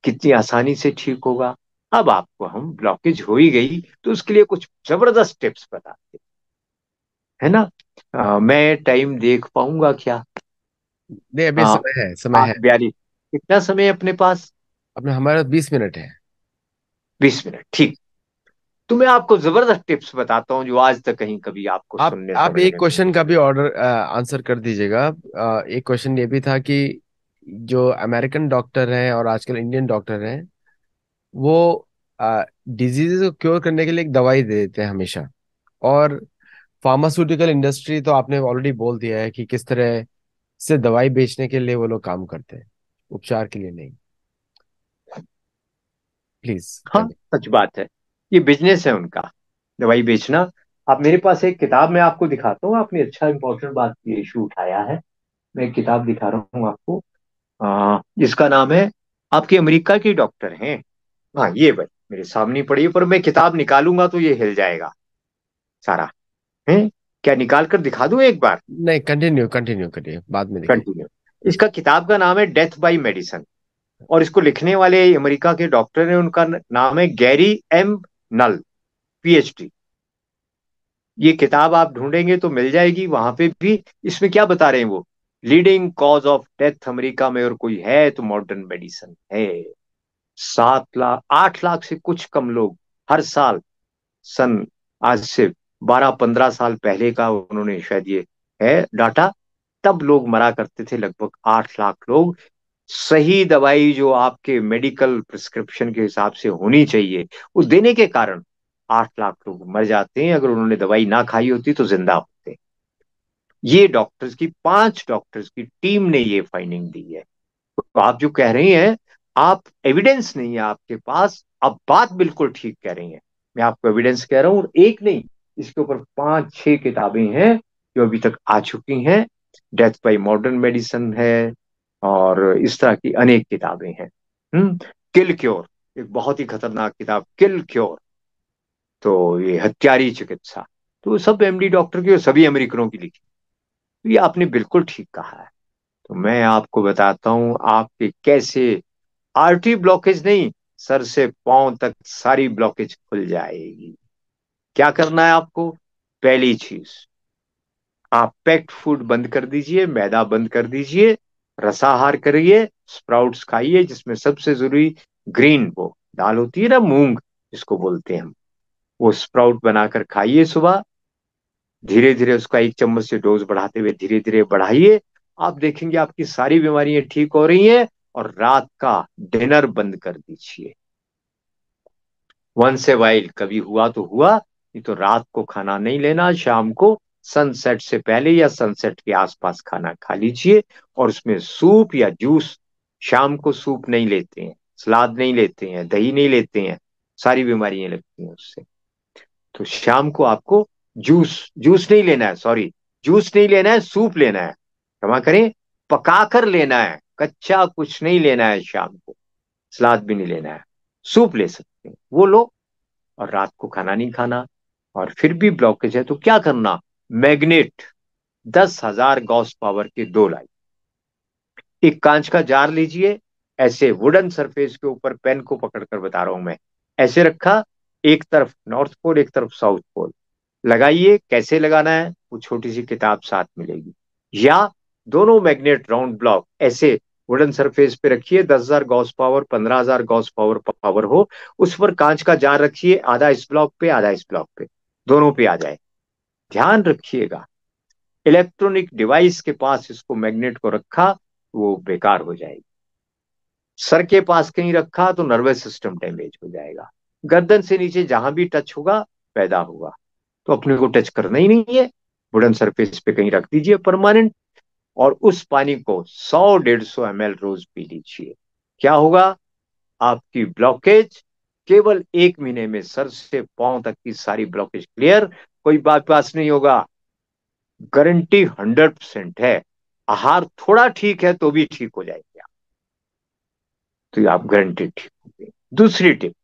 S2: कितनी आसानी से ठीक होगा। अब आपको हम, ब्लॉकेज हो ही गई तो उसके लिए कुछ जबरदस्त टिप्स बताते हैं ना। मैं टाइम देख पाऊंगा क्या?
S1: नहीं, अभी
S2: आ,
S1: समय है, समय है।
S2: 8:42। कितना समय है अपने पास?
S1: अपने हमारे 20 मिनट है।
S2: 20 मिनट, ठीक। तो मैं आपको जबरदस्त टिप्स बताता हूँ, जो आज तक कहीं कभी आपको सुनने
S1: आप एक
S2: समझने में
S1: क्वेश्चन
S2: नहीं
S1: का
S2: आए।
S1: भी ऑर्डर आंसर कर दीजिएगा। एक क्वेश्चन ये भी था कि जो अमेरिकन डॉक्टर हैं और आजकल इंडियन डॉक्टर हैं, वो डिजीज को क्योर करने के लिए एक दवाई दे देते हैं हमेशा। और फार्मास्यूटिकल इंडस्ट्री तो आपने ऑलरेडी बोल दिया है कि किस तरह से दवाई बेचने के लिए वो लोग काम करते हैं, उपचार के लिए नहीं। प्लीज
S2: हाँ, सच बात है। ये बिजनेस है उनका, दवाई बेचना। आप मेरे पास एक किताब मैं आपको दिखाता हूँ। आपने अच्छा इंपॉर्टेंट बात की, इशू उठाया है। मैं एक किताब दिखा रहा हूँ आपको, जिसका नाम है, आपके अमेरिका के डॉक्टर हैं। हाँ, ये भाई मेरे सामने पड़ी है, पर मैं किताब निकालूंगा तो ये हिल जाएगा सारा। है, क्या निकाल कर दिखा दूं एक बार?
S1: नहीं, कंटिन्यू कंटिन्यू करिए, बाद में देखिए।
S2: कंटिन्यू। इसका किताब का नाम है डेथ बाय मेडिसिन, और इसको लिखने वाले अमेरिका के डॉक्टर हैं, उनका नाम है गैरी एम नल, पीएचडी। ये किताब आप ढूंढेंगे तो मिल जाएगी वहां पे भी। इसमें क्या बता रहे हैं वो? Leading cause of death America में और कोई है तो मॉडर्न मेडिसिन है। 7 लाख, 8 लाख से कुछ कम लोग हर साल, सन, आज से 12-15 साल पहले का उन्होंने शायद ये है डाटा, तब लोग मरा करते थे, लगभग 8 लाख लोग। सही दवाई जो आपके मेडिकल प्रिस्क्रिप्शन के हिसाब से होनी चाहिए, वो देने के कारण 8 लाख लोग मर जाते हैं। अगर उन्होंने दवाई ना खाई होती तो जिंदा होते। ये डॉक्टर्स की, 5 डॉक्टर्स की टीम ने ये फाइंडिंग दी है। तो आप जो कह रही हैं, आप एविडेंस नहीं है आपके पास, आप बात बिल्कुल ठीक कह रही हैं। मैं आपको एविडेंस कह रहा हूं, और एक नहीं, इसके ऊपर 5-6 किताबें हैं जो अभी तक आ चुकी हैं। डेथ बाय मॉडर्न मेडिसिन है, और इस तरह की अनेक किताबें हैं। किल क्योर, एक बहुत ही खतरनाक किताब, किल क्योर। तो ये हत्यारी चिकित्सा, तो सब एमडी डॉक्टर की और सभी अमेरिकनों की लिखी। तो ये आपने बिल्कुल ठीक कहा है। तो मैं आपको बताता हूं आपके कैसे आर्टरी ब्लॉकेज नहीं, सर से पांव तक सारी ब्लॉकेज खुल जाएगी। क्या करना है आपको? पहली चीज, आप पैक्ड फूड बंद कर दीजिए, मैदा बंद कर दीजिए। रसाहार करिए, स्प्राउट्स खाइए, जिसमें सबसे जरूरी ग्रीन वो दाल होती है ना, मूंग जिसको बोलते हैं हम, वो स्प्राउट बनाकर खाइए सुबह। धीरे धीरे उसका 1 चम्मच से डोज बढ़ाते हुए धीरे धीरे बढ़ाइए। आप देखेंगे आपकी सारी बीमारियां ठीक हो रही हैं। और रात का डिनर बंद कर दीजिए। वंस ए वाइल कभी हुआ तो हुआ, नहीं तो रात को खाना नहीं लेना। शाम को सनसेट से पहले या सनसेट के आसपास खाना खा लीजिए। और उसमें सूप या जूस, शाम को सूप नहीं लेते हैं, सलाद नहीं लेते हैं, दही नहीं लेते हैं, सारी बीमारियां लगती हैं उससे। तो शाम को आपको जूस जूस नहीं लेना है, सॉरी, जूस नहीं लेना है, सूप लेना है, क्षमा करें, पकाकर लेना है, कच्चा कुछ नहीं लेना है शाम को। सलाद भी नहीं लेना है, सूप ले सकते हैं, वो लो। और रात को खाना नहीं खाना। और फिर भी ब्लॉकेज है तो क्या करना? मैग्नेट 10,000 गॉस पावर के 2 लाई। एक कांच का जार लीजिए, ऐसे वुडन सरफेस के ऊपर पेन को पकड़कर बता रहा हूं मैं, ऐसे रखा, एक तरफ नॉर्थ पोल एक तरफ साउथ पोल, लगाइए। कैसे लगाना है वो छोटी सी किताब साथ मिलेगी। या दोनों मैग्नेट राउंड ब्लॉक ऐसे वुडन सरफेस पे रखिए, 10,000 Gauss power 15,000 Gauss power power हो, उस पर कांच का जार रखिए, आधा इस ब्लॉक पे आधा इस ब्लॉक पे, दोनों पे आ जाए। ध्यान रखिएगा, इलेक्ट्रॉनिक डिवाइस के पास इसको मैग्नेट को रखा वो बेकार हो जाएगी। सर के पास कहीं रखा तो नर्वस सिस्टम डैमेज हो जाएगा। गर्दन से नीचे जहां भी टच होगा पैदा होगा। तो अपने को टच करना ही नहीं है, वुडन सरफेस पे कहीं रख दीजिए परमानेंट। और उस पानी को 100-150 ml रोज पी लीजिए। क्या होगा? आपकी ब्लॉकेज केवल 1 महीने में सर से पांव तक की सारी ब्लॉकेज क्लियर। कोई बाईपास नहीं होगा, गारंटी 100% है। आहार थोड़ा ठीक है तो भी ठीक हो जाएगा, तो आप गारंटी ठीक होंगे। दूसरी टिप,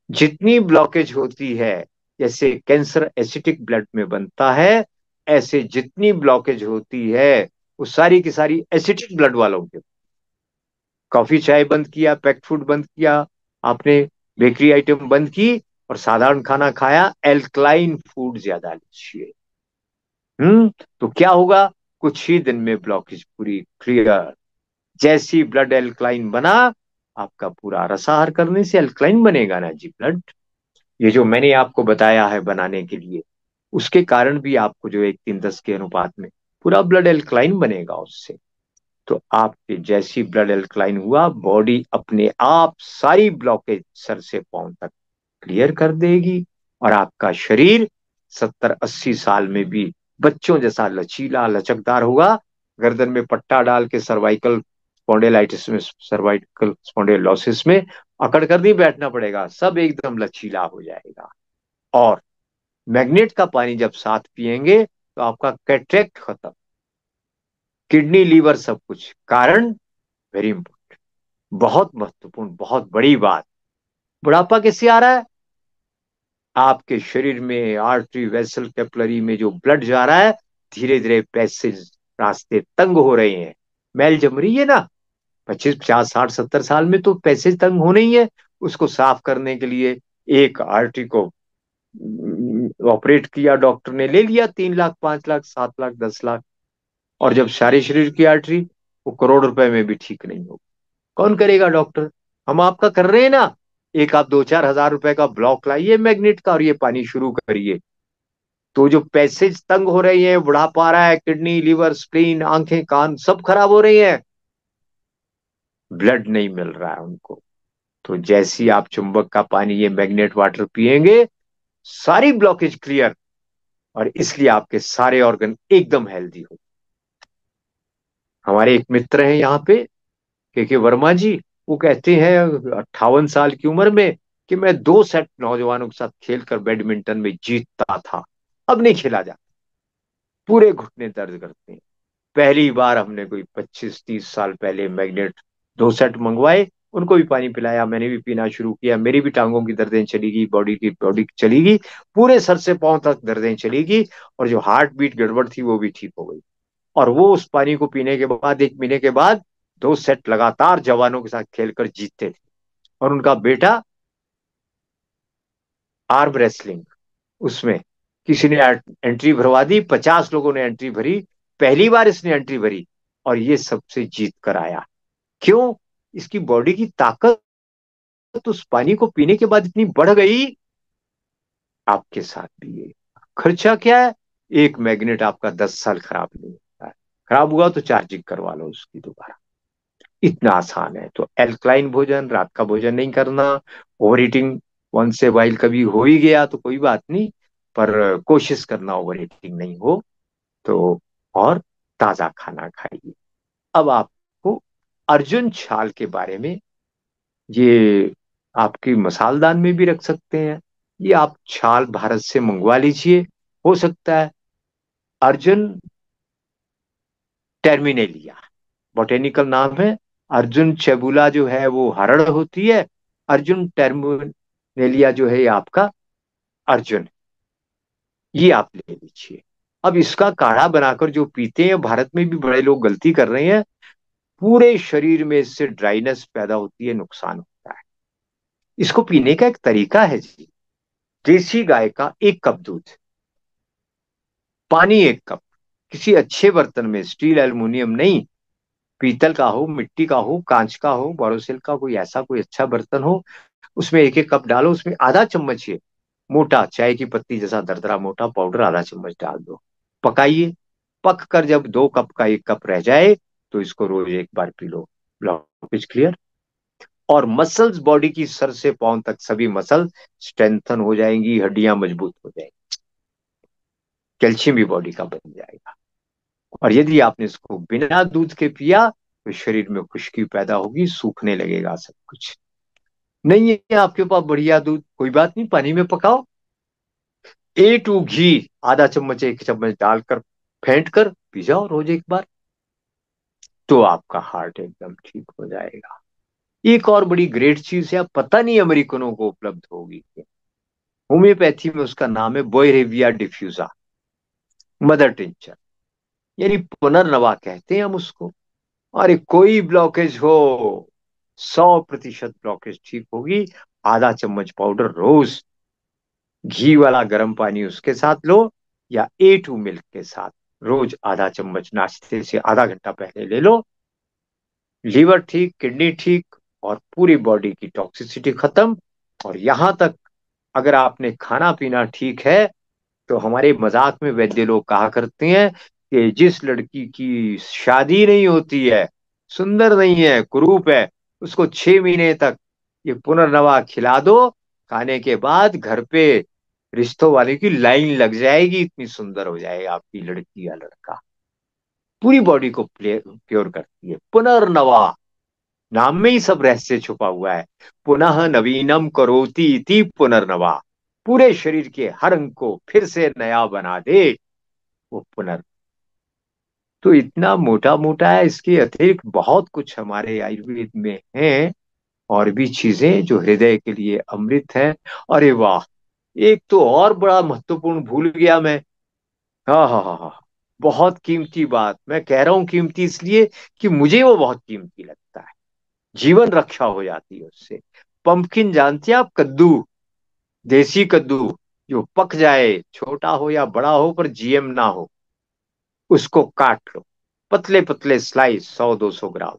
S2: जितनी ब्लॉकेज होती है, जैसे कैंसर एसिटिक ब्लड में बनता है, ऐसे जितनी ब्लॉकेज होती है वो सारी की सारी एसिटिक ब्लड वालों के। कॉफी चाय बंद किया, पैक्ड फूड बंद किया आपने, बेकरी आइटम बंद की, और साधारण खाना खाया, एल्कलाइन फूड ज्यादा लीजिए। तो क्या होगा? कुछ ही दिन में ब्लॉकेज पूरी क्लियर। जैसी ब्लड एल्कलाइन बना, आपका पूरा रसाहार करने से एल्कलाइन बनेगा ना जी ब्लड। ये जो मैंने आपको बताया है बनाने के लिए, उसके कारण भी आपको जो 1:3:10 के अनुपात में पूरा ब्लड एल्कलाइन बनेगा उससे। तो आपके जैसी ब्लड एल्कलाइन हुआ, बॉडी अपने आप सारी ब्लॉकेज सर से पांव तक क्लियर कर देगी। और आपका शरीर 70-80 साल में भी बच्चों जैसा लचीला लचकदार होगा। गर्दन में पट्टा डाल के सर्वाइकल स्पॉन्डिलाइटिस में, सर्वाइकल स्पॉन्डिलोसिस में अकड़ कर नहीं बैठना पड़ेगा, सब एकदम लचीला हो जाएगा। और मैग्नेट का पानी जब साथ पिएंगे तो आपका कैटरेक्ट खत्म, किडनी लीवर सब कुछ। कारण वेरी इंपॉर्टेंट, बहुत महत्वपूर्ण, बहुत बड़ी बात। बुढ़ापा किससे आ रहा है? आपके शरीर में आर्टरी वेसल कैपिलरी में जो ब्लड जा रहा है, धीरे धीरे पैसेज रास्ते तंग हो रहे हैं, मैल जम रही है ना। 25, 50, 60, 70 साल में तो पैसेज तंग होने ही है। उसको साफ करने के लिए एक आर्टरी को ऑपरेट किया डॉक्टर ने, ले लिया 3 लाख 5 लाख 7 लाख 10 लाख। और जब सारे शरीर की आर्टरी, वो करोड़ रुपए में भी ठीक नहीं होगी। कौन करेगा? डॉक्टर। हम आपका कर रहे हैं ना। एक आप 2-4 हजार रुपए का ब्लॉक लाइए मैग्नेट का और ये पानी शुरू करिए। तो जो पैसेज तंग हो रही है, बुढ़ापा आ रहा है, किडनी लीवर स्प्लीन आंखें कान सब खराब हो रही हैं, ब्लड नहीं मिल रहा है उनको। तो जैसी आप चुंबक का पानी ये मैग्नेट वाटर पिएंगे, सारी ब्लॉकेज क्लियर। और इसलिए आपके सारे ऑर्गन एकदम हेल्दी हो। हमारे एक मित्र हैं यहाँ पे, के वर्मा जी, वो कहते हैं 58 साल की उम्र में कि मैं 2 सेट नौजवानों के साथ खेलकर बैडमिंटन में जीतता था, अब नहीं खेला जाता, पूरे घुटने दर्द करते हैं। पहली बार हमने कोई 25-30 साल पहले मैग्नेट 2 सेट मंगवाए, उनको भी पानी पिलाया, मैंने भी पीना शुरू किया, मेरी भी टांगों की दर्दें चली गई, बॉडी चली गई, पूरे सर से पांव तक दर्दें चली गई। और जो हार्ट बीट गड़बड़ थी वो भी ठीक हो गई। और वो उस पानी को पीने के बाद 1 महीने के बाद 2 सेट लगातार जवानों के साथ खेलकर जीतते थे। और उनका बेटा आर्म रेसलिंग, उसमें किसी ने एंट्री भरवा दी, 50 लोगों ने एंट्री भरी, पहली बार इसने एंट्री भरी और ये सबसे जीत कर आया। क्यों? इसकी बॉडी की ताकत उस पानी को पीने के बाद इतनी बढ़ गई। आपके साथ भी ये खर्चा क्या है? एक मैग्नेट आपका 10 साल खराब नहीं होता है, खराब हुआ तो चार्जिंग करवा लो उसकी दोबारा। इतना आसान है। तो एल्कलाइन भोजन, रात का भोजन नहीं करना। Overeating once a while कभी हो ही गया तो कोई बात नहीं, पर कोशिश करना ओवर ईटिंग नहीं हो तो। और ताजा खाना खाइए। अब आपको अर्जुन छाल के बारे में, ये आपकी मसालदान में भी रख सकते हैं। ये आप छाल भारत से मंगवा लीजिए। हो सकता है अर्जुन टर्मिनेलिया बोटेनिकल नाम है। अर्जुन चेबुला जो है वो हरड़ होती है। अर्जुन टर्मिनेलिया जो है ये आपका अर्जुन, ये आप ले लीजिए। अब इसका काढ़ा बनाकर जो पीते हैं, भारत में भी बड़े लोग गलती कर रहे हैं। पूरे शरीर में इससे ड्राइनेस पैदा होती है, नुकसान होता है। इसको पीने का एक तरीका है जी। देसी गाय का 1 कप दूध, पानी 1 कप, किसी अच्छे बर्तन में, स्टील एल्युमिनियम नहीं, पीतल का हो, मिट्टी का हो, कांच का हो, बोरोसिल का, कोई ऐसा कोई अच्छा बर्तन हो, उसमें 1 1 कप डालो। उसमें आधा चम्मच ये मोटा चाय की पत्ती जैसा दरदरा मोटा पाउडर आधा चम्मच डाल दो। पकाइए। पक कर जब 2 कप का 1 कप रह जाए तो इसको रोज एक बार पी लो। Blockage clear. और मसल्स, बॉडी की सर से पांव तक सभी मसल स्ट्रेंथन हो जाएंगी, हड्डियां मजबूत हो जाएंगी, कैल्शियम भी बॉडी का बन जाएगा। और यदि आपने इसको बिना दूध के पिया तो शरीर में खुश्की पैदा होगी, सूखने लगेगा सब कुछ। नहीं है आपके पास बढ़िया दूध, कोई बात नहीं, पानी में पकाओ। घी आधा चम्मच 1 चम्मच डालकर फेंट कर पी जाओ रोज एक बार, तो आपका हार्ट एकदम ठीक हो जाएगा। एक और बड़ी ग्रेट चीज है, पता नहीं अमेरिकनों को उपलब्ध होगी, होम्योपैथी में उसका नाम है बोयरेविया डिफ्यूजा मदर टिंचर, यानी पुनर्नवा कहते हैं हम उसको। अरे कोई ब्लॉकेज हो, 100% ब्लॉकेज ठीक होगी। आधा चम्मच पाउडर रोज घी वाला गर्म पानी उसके साथ लो, या A2 मिल्क के साथ रोज आधा चम्मच नाश्ते से आधा घंटा पहले ले लो। लीवर ठीक, किडनी ठीक, और पूरी बॉडी की टॉक्सिसिटी खत्म। और यहां तक, अगर आपने खाना पीना ठीक है तो हमारे मजाक में वैद्य लोग कहा करते हैं कि जिस लड़की की शादी नहीं होती है, सुंदर नहीं है, कुरूप है, उसको 6 महीने तक ये पुनर्नवा खिला दो, खाने के बाद घर पे रिश्तों वाले की लाइन लग जाएगी, इतनी सुंदर हो जाएगा आपकी लड़की या लड़का। पूरी बॉडी को प्योर करती है पुनर्नवा। नाम में ही सब रहस्य छुपा हुआ है। पुनः नवीनम करोति इति पुनर्नवा। पूरे शरीर के हर अंग को फिर से नया बना दे वो पुनर्। तो इतना मोटा मोटा है, इसके अतिरिक्त बहुत कुछ हमारे आयुर्वेद में है, और भी चीजें जो हृदय के लिए अमृत है। अरे वाह, एक तो और बड़ा महत्वपूर्ण भूल गया मैं। हाँ हाँ हाँ हाँ, बहुत कीमती बात। मैं कह रहा हूं कीमती इसलिए कि मुझे वो बहुत कीमती लगता है। जीवन रक्षा हो जाती है उससे। पंपकिन जानते हैं आप? कद्दू, देसी कद्दू, जो पक जाए, छोटा हो या बड़ा हो पर जीएम ना हो, उसको काट लो, पतले पतले स्लाइस, 100 200 ग्राम,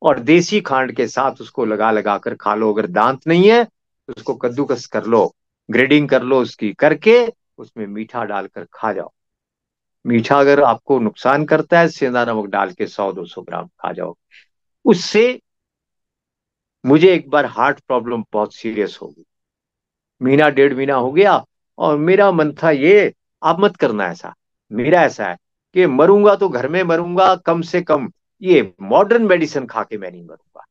S2: और देसी खांड के साथ उसको लगा लगा कर खा लो। अगर दांत नहीं है तो उसको कद्दूकस कर लो, ग्रेडिंग कर लो उसकी करके, उसमें मीठा डालकर खा जाओ। मीठा अगर आपको नुकसान करता है, सेंधा नमक डाल के 100 200 ग्राम खा जाओ। उससे मुझे एक बार हार्ट प्रॉब्लम बहुत सीरियस हो गई, महीना 1.5 महीना हो गया, और मेरा मन था ये, आप मत करना ऐसा। मेरा ऐसा है कि मरूंगा तो घर में मरूंगा, कम से कम ये मॉडर्न मेडिसिन खा के मैं नहीं मरूंगा।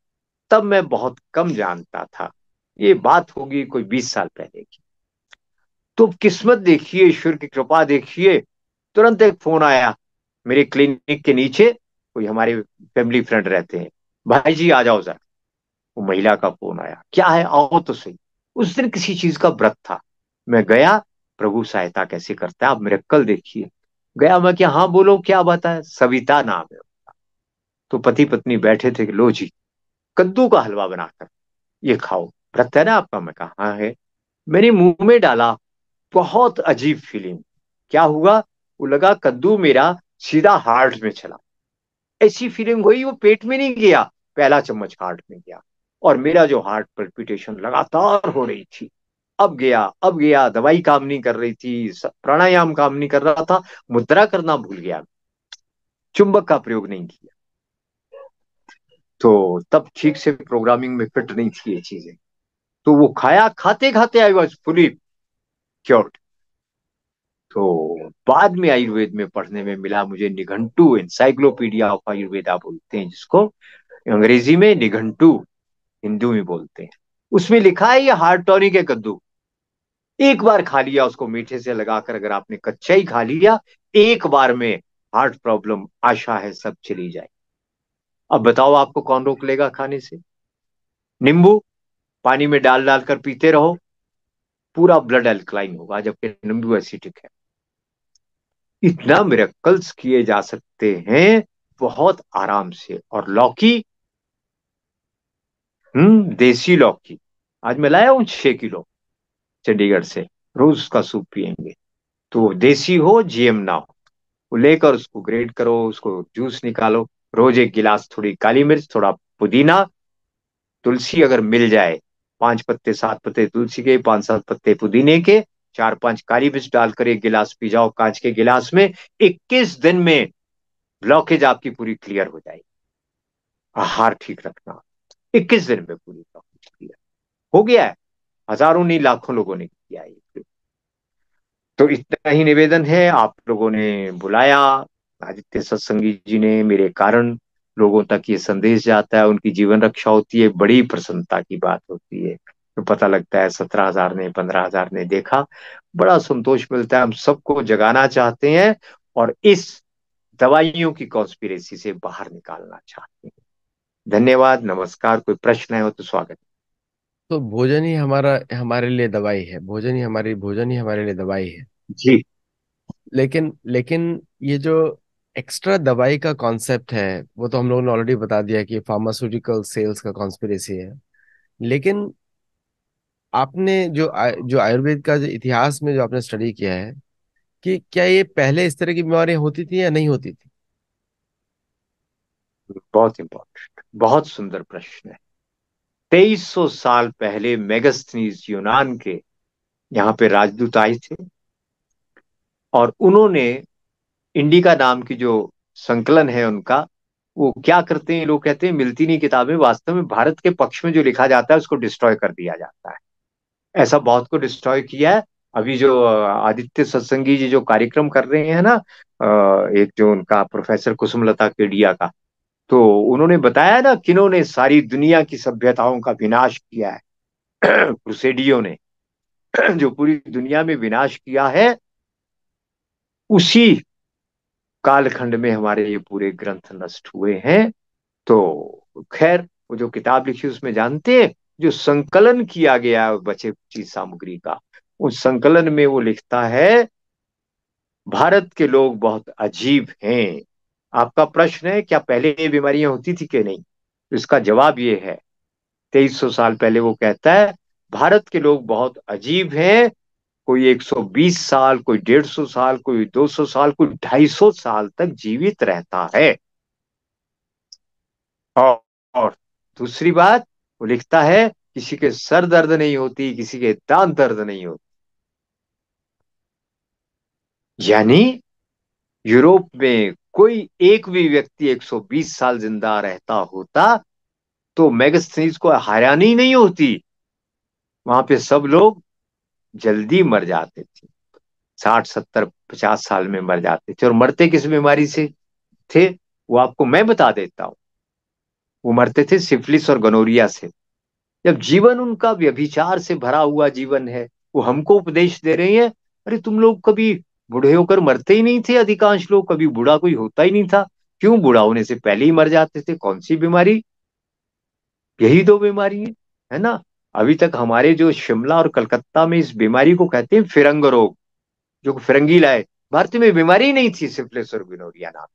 S2: तब मैं बहुत कम जानता था, ये बात होगी कोई 20 साल पहले की। तो किस्मत देखिए, ईश्वर की कृपा देखिए, तुरंत एक फोन आया। मेरे क्लिनिक के नीचे कोई हमारे फैमिली फ्रेंड रहते हैं, भाई जी आ जाओ जरा। वो महिला का फोन आया, क्या है, आओ तो सही। उस दिन किसी चीज का व्रत था, मैं गया। प्रभु सहायता कैसे करता है, आप मिरेक्कल देखिए। गया मैं, क्या, हाँ बोलो क्या बात है, सविता नाम है। तो पति पत्नी बैठे थे कि लो जी, कद्दू का हलवा बनाकर ये खाओ, व्रत है ना आपका? मैं कहा हाँ है। मैंने मुंह में डाला, बहुत अजीब फीलिंग। क्या हुआ? वो लगा कद्दू मेरा सीधा हार्ट में चला, ऐसी फीलिंग हुई वो पेट में नहीं गया, पहला चम्मच हार्ट में गया। और मेरा जो हार्ट पल्पिटेशन लगातार हो रही थी, अब गया अब गया, दवाई काम नहीं कर रही थी, प्राणायाम काम नहीं कर रहा था, मुद्रा करना भूल गया, चुंबक का प्रयोग नहीं किया। तो तब ठीक से प्रोग्रामिंग में फिट नहीं थी ये चीजें। तो वो खाया, खाते खाते आई वॉज फुली क्योर्ड। तो बाद में आयुर्वेद में पढ़ने में मिला मुझे निघंटू, एनसाइक्लोपीडिया ऑफ आयुर्वेदा बोलते हैं जिसको, अंग्रेजी में निघंटू, हिंदू में बोलते हैं। उसमें लिखा है ये हार्ट टॉनिक है कद्दू। एक बार खा लिया उसको मीठे से लगाकर, अगर आपने कच्चा ही खा लिया, एक बार में हार्ट प्रॉब्लम आशा है सब चली जाए। अब बताओ आपको कौन रोक लेगा खाने से? नींबू पानी में डाल डाल कर पीते रहो, पूरा ब्लड अल्कलाइन होगा, जबकि नींबू एसिडिक है। इतना मिरेकल्स किए जा सकते हैं बहुत आराम से। और लौकी, देसी लौकी, आज मैं लाया हूं 6 किलो चंडीगढ़ से, रोज उसका सूप पियेंगे। तो देसी हो जीएम ना हो, वो लेकर उसको ग्रेट करो, उसको जूस निकालो, रोज एक गिलास, थोड़ी काली मिर्च, थोड़ा पुदीना, तुलसी अगर मिल जाए, 5 पत्ते 7 पत्ते तुलसी के, 5 7 पत्ते पुदीने के, 4 5 काली मिर्च डालकर एक गिलास पी जाओ कांच के गिलास में। 21 दिन में ब्लॉकेज आपकी पूरी क्लियर हो जाएगी। आहार ठीक रखना, 21 दिन में पूरी ब्लॉकेज क्लियर हो गया है। हजारों नहीं लाखों लोगों ने किया है। तो इतना ही निवेदन है, आप लोगों ने बुलाया, आदित्य सत्संगी जी ने, मेरे कारण लोगों तक ये संदेश जाता है, उनकी जीवन रक्षा होती है, बड़ी प्रसन्नता की बात होती है। तो पता लगता है 17,000 ने 15,000 ने देखा, बड़ा संतोष मिलता है। हम सबको जगाना चाहते हैं और इस दवाइयों की कॉन्स्पिरेसी से बाहर निकालना चाहते हैं। धन्यवाद, नमस्कार। कोई प्रश्न है हो तो स्वागत
S1: तो भोजन ही हमारा हमारे लिए दवाई है, भोजन ही हमारे लिए दवाई है।
S2: है। जी।
S1: लेकिन लेकिन ये जो एक्स्ट्रा दवाई का कॉन्सेप्ट है, वो तो हम लोगों ने ऑलरेडी बता दिया कि फार्मास्यूटिकल सेल्स का कॉन्स्पिरेसी है। लेकिन आपने जो आयुर्वेद का जो इतिहास में जो आपने स्टडी किया है, कि क्या ये पहले इस तरह की बीमारियां होती थी या नहीं होती थी?
S2: बहुत इंपॉर्टेंट, बहुत सुंदर प्रश्न है। 2300 साल पहले मेगास्थनीज यूनान के यहाँ पे राजदूत आए थे, और उन्होंने इंडिका नाम की जो संकलन है उनका, वो क्या करते हैं, लोग कहते हैं मिलती नहीं किताबें, वास्तव में भारत के पक्ष में जो लिखा जाता है उसको डिस्ट्रॉय कर दिया जाता है। ऐसा बहुत को डिस्ट्रॉय किया है। अभी जो आदित्य सत्संगी जी जो कार्यक्रम कर रहे हैं ना, एक जो उनका प्रोफेसर कुसुमलता केडिया का, तो उन्होंने बताया ना किन्होंने सारी दुनिया की सभ्यताओं का विनाश किया है। क्रूसेडियो ने जो पूरी दुनिया में विनाश किया है, उसी कालखंड में हमारे ये पूरे ग्रंथ नष्ट हुए हैं। तो खैर, वो जो किताब लिखी उसमें जानते हैं, जो संकलन किया गया है बचे कुची सामग्री का, उस संकलन में वो लिखता है भारत के लोग बहुत अजीब हैं। आपका प्रश्न है क्या पहले ये बीमारियां होती थी कि नहीं, तो इसका जवाब ये है, 2300 साल पहले वो कहता है भारत के लोग बहुत अजीब हैं। कोई 120 साल, कोई 150 साल, कोई 200 साल, कोई 250 साल तक जीवित रहता है। और दूसरी बात, वो लिखता है किसी के सर दर्द नहीं होती, किसी के दांत दर्द नहीं होती। यानी यूरोप में कोई एक भी व्यक्ति 120 साल जिंदा रहता होता तो मेगास्थनीज को हैरानी नहीं होती। वहां पे सब लोग जल्दी मर जाते थे, 60 70 50 साल में मर जाते थे। और मरते किस बीमारी से थे, वो आपको मैं बता देता हूँ। वो मरते थे सिफिलिस और गनोरिया से। जब जीवन उनका व्यभिचार से भरा हुआ जीवन है, वो हमको उपदेश दे रहे हैं, अरे तुम लोग कभी बूढ़े होकर मरते ही नहीं थे, अधिकांश लोग कभी बूढ़ा कोई होता ही नहीं था, क्यों बूढ़ा होने से पहले ही मर जाते थे, कौन सी बीमारी? यही दो बीमारी है ना। अभी तक हमारे जो शिमला और कलकत्ता में इस बीमारी को कहते हैं फिरंग रोग, जो फिरंगी लाए, भारत में बीमारी ही नहीं थी सिफिलिस और गोनोरिया नाम,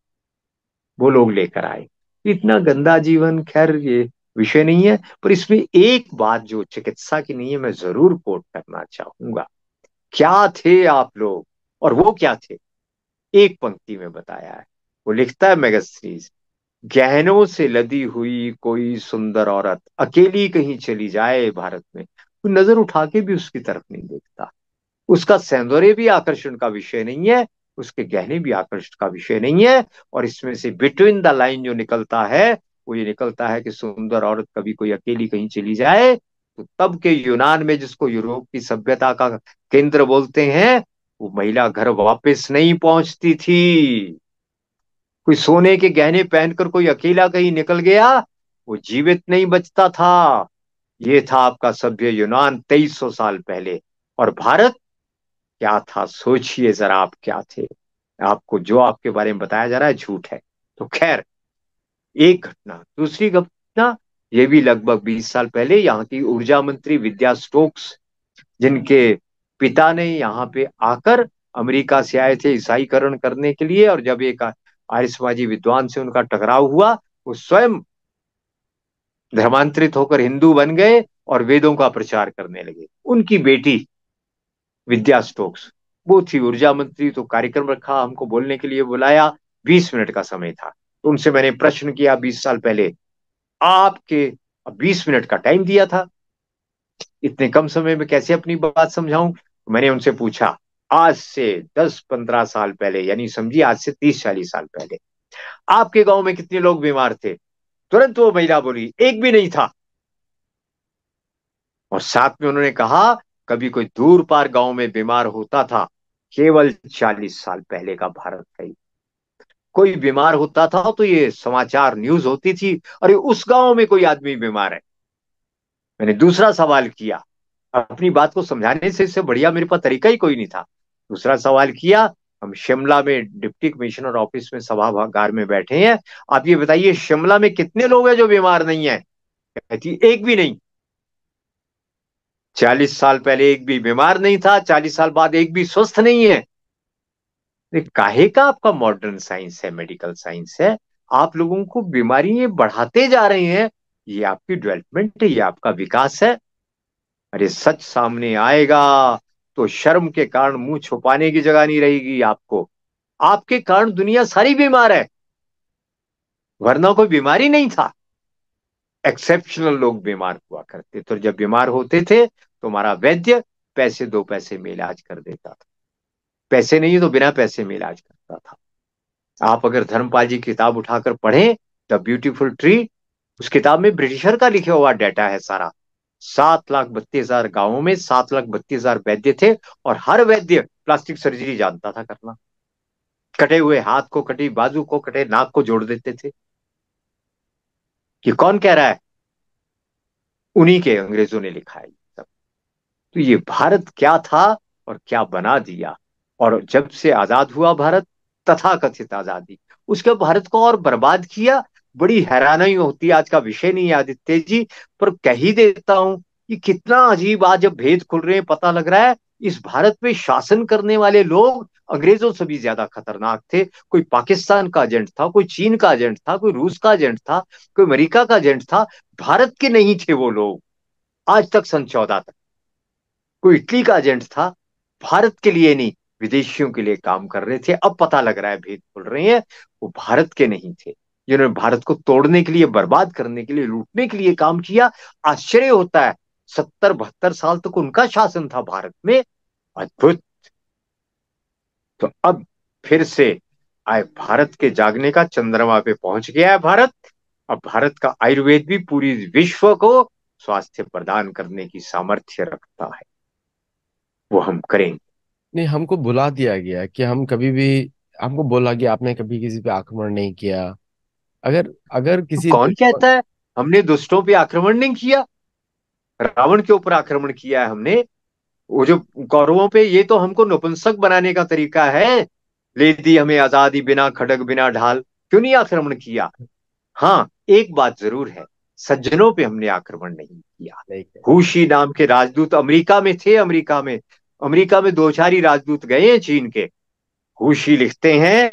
S2: वो लोग लेकर आए। इतना गंदा जीवन, खैर ये विषय नहीं है। पर इसमें एक बात जो चिकित्सा की नहीं है, मैं जरूर कोट करना चाहूंगा। क्या थे आप लोग, और वो क्या थे, एक पंक्ति में बताया है। वो लिखता है मेगास्ट्रीज, गहनों से लदी हुई कोई सुंदर औरत अकेली कहीं चली जाए भारत में, कोई नजर उठा के भी उसकी तरफ नहीं देखता। उसका सौंदर्य भी आकर्षण का विषय नहीं है, उसके गहने भी आकर्षण का विषय नहीं है। और इसमें से बिटवीन द लाइन जो निकलता है, वो ये निकलता है कि सुंदर औरत कभी कोई अकेली कहीं चली जाए तो तब के यूनान में, जिसको यूरोप की सभ्यता का केंद्र बोलते हैं, वो महिला घर वापस नहीं पहुंचती थी। कोई सोने के गहने पहनकर कोई अकेला कहीं निकल गया, वो जीवित नहीं बचता था। ये था आपका सभ्य यूनान 2300 साल पहले। और भारत क्या था, सोचिए जरा आप क्या थे। आपको जो आपके बारे में बताया जा रहा है झूठ है। तो खैर, एक घटना। दूसरी घटना, ये भी लगभग 20 साल पहले, यहाँ की ऊर्जा मंत्री विद्या स्टोक्स, जिनके पिता ने यहाँ पे आकर, अमेरिका से आए थे ईसाईकरण करने के लिए, और जब एक आर्यसमाजी विद्वान से उनका टकराव हुआ, वो स्वयं धर्मांतरित होकर हिंदू बन गए और वेदों का प्रचार करने लगे। उनकी बेटी विद्या स्टोक्स, वो थी ऊर्जा मंत्री। तो कार्यक्रम रखा, हमको बोलने के लिए बुलाया, 20 मिनट का समय था। तो उनसे मैंने प्रश्न किया 20 साल पहले, आपके 20 मिनट का टाइम दिया था, इतने कम समय में कैसे अपनी बात समझाऊं। तो मैंने उनसे पूछा, आज से 10-15 साल पहले, यानी समझिए आज से 30-40 साल पहले, आपके गांव में कितने लोग बीमार थे। तुरंत वो महिला बोली, एक भी नहीं था। और साथ में उन्होंने कहा, कभी कोई दूर पार गांव में बीमार होता था, केवल 40 साल पहले का भारत है। कोई बीमार होता था तो ये समाचार न्यूज होती थी, अरे उस गांव में कोई आदमी बीमार है। मैंने दूसरा सवाल किया, अपनी बात को समझाने से इससे बढ़िया मेरे पास तरीका ही कोई नहीं था। दूसरा सवाल किया, हम शिमला में डिप्टी कमिश्नर ऑफिस में सभागार में बैठे हैं, आप ये बताइए शिमला में कितने लोग हैं जो बीमार नहीं है। कहती, एक भी नहीं। 40 साल पहले एक भी बीमार नहीं था, 40 साल बाद एक भी स्वस्थ नहीं है। ये काहे का आपका मॉडर्न साइंस है, मेडिकल साइंस है। आप लोगों को बीमारी बढ़ाते जा रहे हैं। ये आपकी डेवलपमेंट है, ये आपका विकास है। अरे सच सामने आएगा तो शर्म के कारण मुंह छुपाने की जगह नहीं रहेगी आपको। आपके कारण दुनिया सारी बीमार है, वरना कोई बीमारी नहीं था। एक्सेप्शनल लोग बीमार हुआ करते, तो जब बीमार होते थे तो हमारा वैद्य पैसे 2 पैसे में इलाज कर देता था। पैसे नहीं तो बिना पैसे में इलाज करता था। आप अगर धर्मपाल जी की किताब उठाकर पढ़ें, द ब्यूटीफुल ट्री, उस किताब में ब्रिटिशर का लिखा हुआ डाटा है सारा। 7,32,000 गांवों में 7,32,000 वैद्य थे, और हर वैद्य प्लास्टिक सर्जरी जानता था करना। कटे हुए हाथ को, कटी बाजू को, कटे नाक को जोड़ देते थे। ये कौन कह रहा है? उन्हीं के अंग्रेजों ने लिखा है ये सब। तो ये भारत क्या था और क्या बना दिया। और जब से आजाद हुआ भारत, तथाकथित आजादी, उसके भारत को और बर्बाद किया। बड़ी हैरानी होती है, आज का विषय नहीं है आदित्य जी, पर कह ही देता हूं, ये कितना अजीब, आज जब भेद खुल रहे हैं पता लग रहा है, इस भारत में शासन करने वाले लोग अंग्रेजों से भी ज्यादा खतरनाक थे। कोई पाकिस्तान का एजेंट था, कोई चीन का एजेंट था, कोई रूस का एजेंट था, कोई अमेरिका का एजेंट था, भारत के नहीं थे वो लोग। आज तक सन 14 तक कोई इटली का एजेंट था, भारत के लिए नहीं, विदेशियों के लिए काम कर रहे थे। अब पता लग रहा है, भेद खुल रहे हैं, वो भारत के नहीं थे, जिन्होंने भारत को तोड़ने के लिए, बर्बाद करने के लिए, लूटने के लिए काम किया। आश्चर्य होता है, 70-72 साल तक उनका शासन था भारत में। अद्भुत। तो अब फिर से आए, भारत के जागने का चंद्रमा पे पहुंच गया है भारत। अब भारत का आयुर्वेद भी पूरी विश्व को स्वास्थ्य प्रदान करने की सामर्थ्य रखता है। वो हम करेंगे।
S1: नहीं, हमको बुला दिया गया कि हम कभी भी, हमको बोला कि आपने कभी किसी पे आक्रमण नहीं किया। अगर अगर
S2: तो
S1: किसी
S2: कौन
S1: दुश्मन,
S2: कहता है हमने दुष्टों पे आक्रमण नहीं किया? रावण के ऊपर आक्रमण किया है हमने। वो जो कौरवों पे, ये तो हमको नपुंसक बनाने का तरीका है। ले दी हमें आजादी, बिना खड़ग बिना ढाल। क्यों नहीं आक्रमण किया? हाँ, एक बात जरूर है, सज्जनों पे हमने आक्रमण नहीं किया।
S1: नहीं किया।
S2: हुशी नाम के राजदूत अमेरिका में थे, अमेरिका में 2-4 ही राजदूत गए हैं चीन के। हुशी लिखते हैं,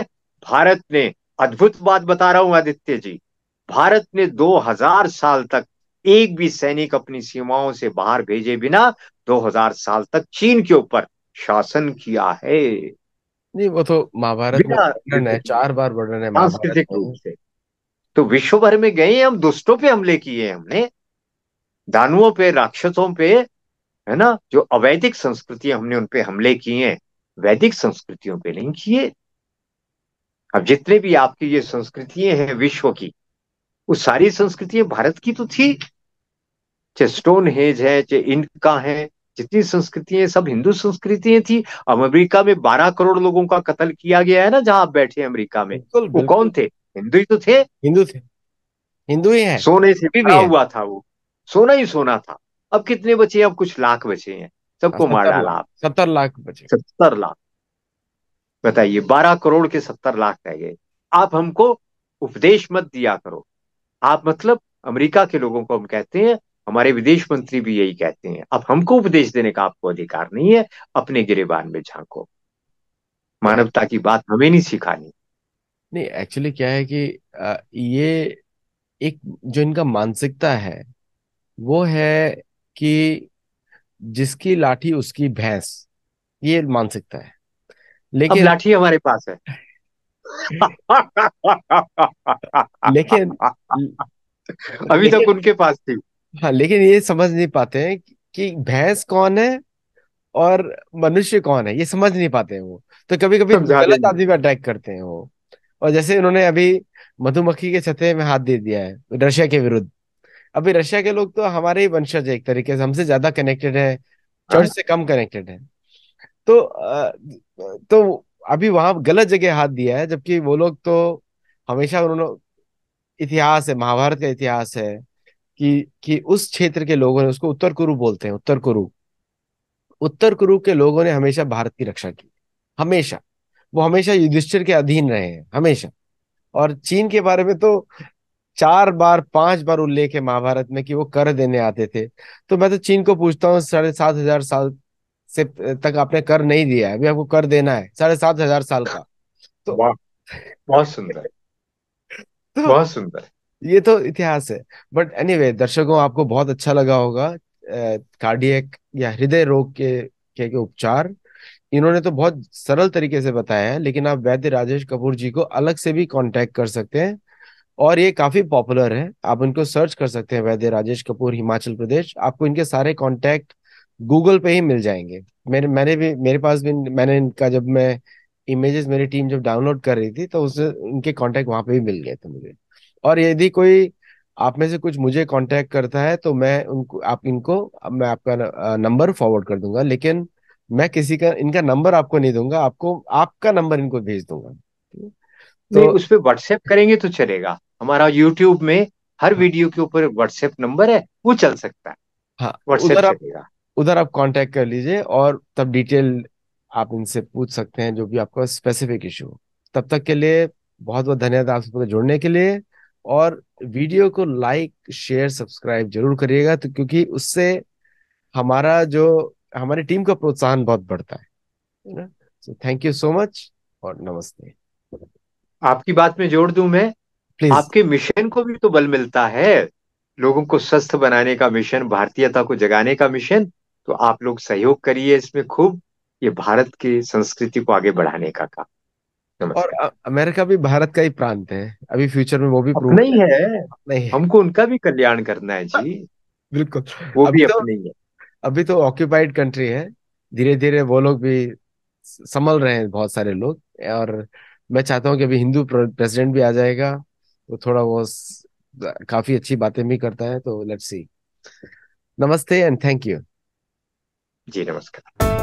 S2: भारत ने, अद्भुत बात बता रहा हूं आदित्य जी, भारत ने 2000 साल तक एक भी सैनिक अपनी सीमाओं से बाहर भेजे बिना 2000 साल तक चीन के ऊपर शासन किया है।
S1: नहीं, वो तो महाभारत में
S2: बिना
S1: वर्णन
S2: युद्ध
S1: है,
S2: किए,
S1: 4 बार वर्णन है महाभारत
S2: सांस्कृतिक
S1: में
S2: रूप
S1: ही।
S2: से। तो विश्व भर में गए, हम दुष्टों पे हमले किए हमने, दानवों पे, राक्षसों पे, है ना, जो अवैदिक संस्कृतियां हमने उन पे हमले किए हैं, वैदिक संस्कृतियों पे नहीं किए। अब जितने भी आपकी ये संस्कृतियां हैं विश्व की, वो सारी संस्कृतियां भारत की तो थी। चाहे स्टोन हेज है, चाहे इनका है, जितनी संस्कृतियां हैं, सब हिंदू संस्कृतियां थी। अब अमेरिका में 12 करोड़ लोगों का कत्ल किया गया है ना, जहां आप बैठे हैं अमेरिका में,
S1: बिल्कुल
S2: वो कौन
S1: बिल्कुल।
S2: थे? हिंदू ही तो थे।
S1: हिंदू थे, हिंदू ही है,
S2: सोने से
S1: अभी
S2: भरा
S1: भी है।
S2: हुआ था वो, सोना ही सोना था। अब कितने बचे हैं? अब कुछ लाख बचे हैं, सबको मार
S1: 70
S2: डाला
S1: लाख,
S2: आप।
S1: 70 लाख बचे।
S2: 70 लाख। बताइए, 12 करोड़ के 70 लाख रह गए। आप हमको उपदेश मत दिया करो। आप मतलब अमेरिका के लोगों को हम कहते हैं, हमारे विदेश मंत्री भी यही कहते हैं, अब हमको उपदेश देने का आपको अधिकार नहीं है। अपने गिरेबान में झांको।
S1: नहीं
S2: मानवता की बात हमें नहीं सिखानी।
S1: नहीं, एक्चुअली क्या है कि ये एक जो इनका मानसिकता है वो है कि जिसकी लाठी उसकी भैंस, ये मानसिकता है।
S2: अब
S1: लेकिन
S2: लाठी हमारे पास है।
S1: लेकिन
S2: अभी तक
S1: लेकिन
S2: उनके पास थी।
S1: हाँ, लेकिन ये समझ नहीं पाते हैं कि भैंस कौन है और मनुष्य कौन है, ये समझ नहीं पाते हैं वो। तो कभी कभी
S2: समझा
S1: गलत
S2: देंगे।
S1: आदमी पे अटैक करते हैं वो। और जैसे उन्होंने अभी मधुमक्खी के छत्ते में हाथ दे दिया है रशिया के विरुद्ध। अभी रशिया के लोग तो हमारे ही वंशज है, एक तरीके से हमसे ज्यादा कनेक्टेड है,
S2: हाँ,
S1: चर्च से कम कनेक्टेड है। तो तो अभी वहां गलत जगह हाथ दिया है, जबकि वो लोग तो हमेशा उन्होंने, इतिहास है, महाभारत का इतिहास है कि उस क्षेत्र के लोगों ने, उसको उत्तर कुरु बोलते हैं, उत्तर कुरु, उत्तर कुरु के लोगों ने हमेशा भारत की रक्षा की, हमेशा। वो हमेशा युधिष्ठिर के अधीन रहे हैं, हमेशा। और चीन के बारे में तो 4 बार 5 बार उल्लेख है महाभारत में कि वो कर देने आते थे। तो मैं तो चीन को पूछता हूँ, 7,500 साल से तक आपने कर नहीं दिया है, अभी आपको कर देना है 7,500 साल का। तो
S2: वाह, बहुत सुंदर,
S1: तो
S2: बहुत सुंदर।
S1: ये तो इतिहास है। बट एनीवे, दर्शकों आपको बहुत अच्छा लगा होगा कार्डियक या हृदय रोग के उपचार। इन्होंने तो बहुत सरल तरीके से बताया है, लेकिन आप वैद्य राजेश कपूर जी को अलग से भी कांटेक्ट कर सकते हैं। और ये काफी पॉपुलर है, आप इनको सर्च कर सकते हैं, वैद्य राजेश कपूर हिमाचल प्रदेश, आपको इनके सारे कांटेक्ट गूगल पे ही मिल जाएंगे। मेरे पास भी, मैंने इनका जब मैं इमेजेस, मेरी टीम जब डाउनलोड कर रही थी तो उससे इनके कांटेक्ट वहां पे भी मिल गए थे मुझे। और यदि कोई आप में से कुछ मुझे कांटेक्ट करता है तो मैं उनको, आप इनको, अब मैं आपका नंबर फॉरवर्ड कर दूंगा, लेकिन मैं किसी का, इनका नंबर आपको नहीं दूंगा, आपको आपका नंबर इनको भेज दूंगा, ठीक है?
S2: नहीं,
S1: तो
S2: उस पे व्हाट्सएप करेंगे तो चलेगा। हमारा यूट्यूब में हर
S1: हाँ,
S2: वीडियो के ऊपर व्हाट्सएप नंबर है, वो चल सकता है।
S1: हाँ,
S2: व्हाट्सएप चलेगा।
S1: उधर आप कांटेक्ट कर लीजिए और तब डिटेल आप इनसे पूछ सकते हैं, जो भी आपका स्पेसिफिक इशू हो। तब तक के लिए बहुत बहुत धन्यवाद आप सबको जुड़ने के लिए। और वीडियो को लाइक शेयर सब्सक्राइब जरूर करिएगा, तो क्योंकि उससे हमारा जो, हमारी टीम का प्रोत्साहन बहुत बढ़ता है ना। So thank you so much और नमस्ते।
S2: आपकी बात में जोड़ दूं मैं,
S1: प्लीज।
S2: आपके मिशन को भी तो बल मिलता है। लोगों को स्वस्थ बनाने का मिशन, भारतीयता को जगाने का मिशन। तो आप लोग सहयोग करिए इसमें खूब, ये भारत की संस्कृति को आगे बढ़ाने का काम।
S1: और
S2: नमस्कार।
S1: अमेरिका भी भारत का ही प्रांत है, अभी फ्यूचर में वो भी प्रूव
S2: अपना ही है,
S1: नहीं है।
S2: हमको उनका भी कल्याण करना है जी।
S1: बिल्कुल।
S2: वो
S1: अभी
S2: भी
S1: तो
S2: अपने ही है।
S1: अभी तो ऑक्यूपाइड कंट्री है, धीरे धीरे वो लोग भी संभल रहे हैं, बहुत सारे लोग। और मैं चाहता हूँ कि अभी हिंदू प्रेसिडेंट भी आ जाएगा, तो थोड़ा वो काफी अच्छी बातें भी करता है, तो लेट्स सी। नमस्ते एंड थैंक यू।
S2: जी नमस्कार।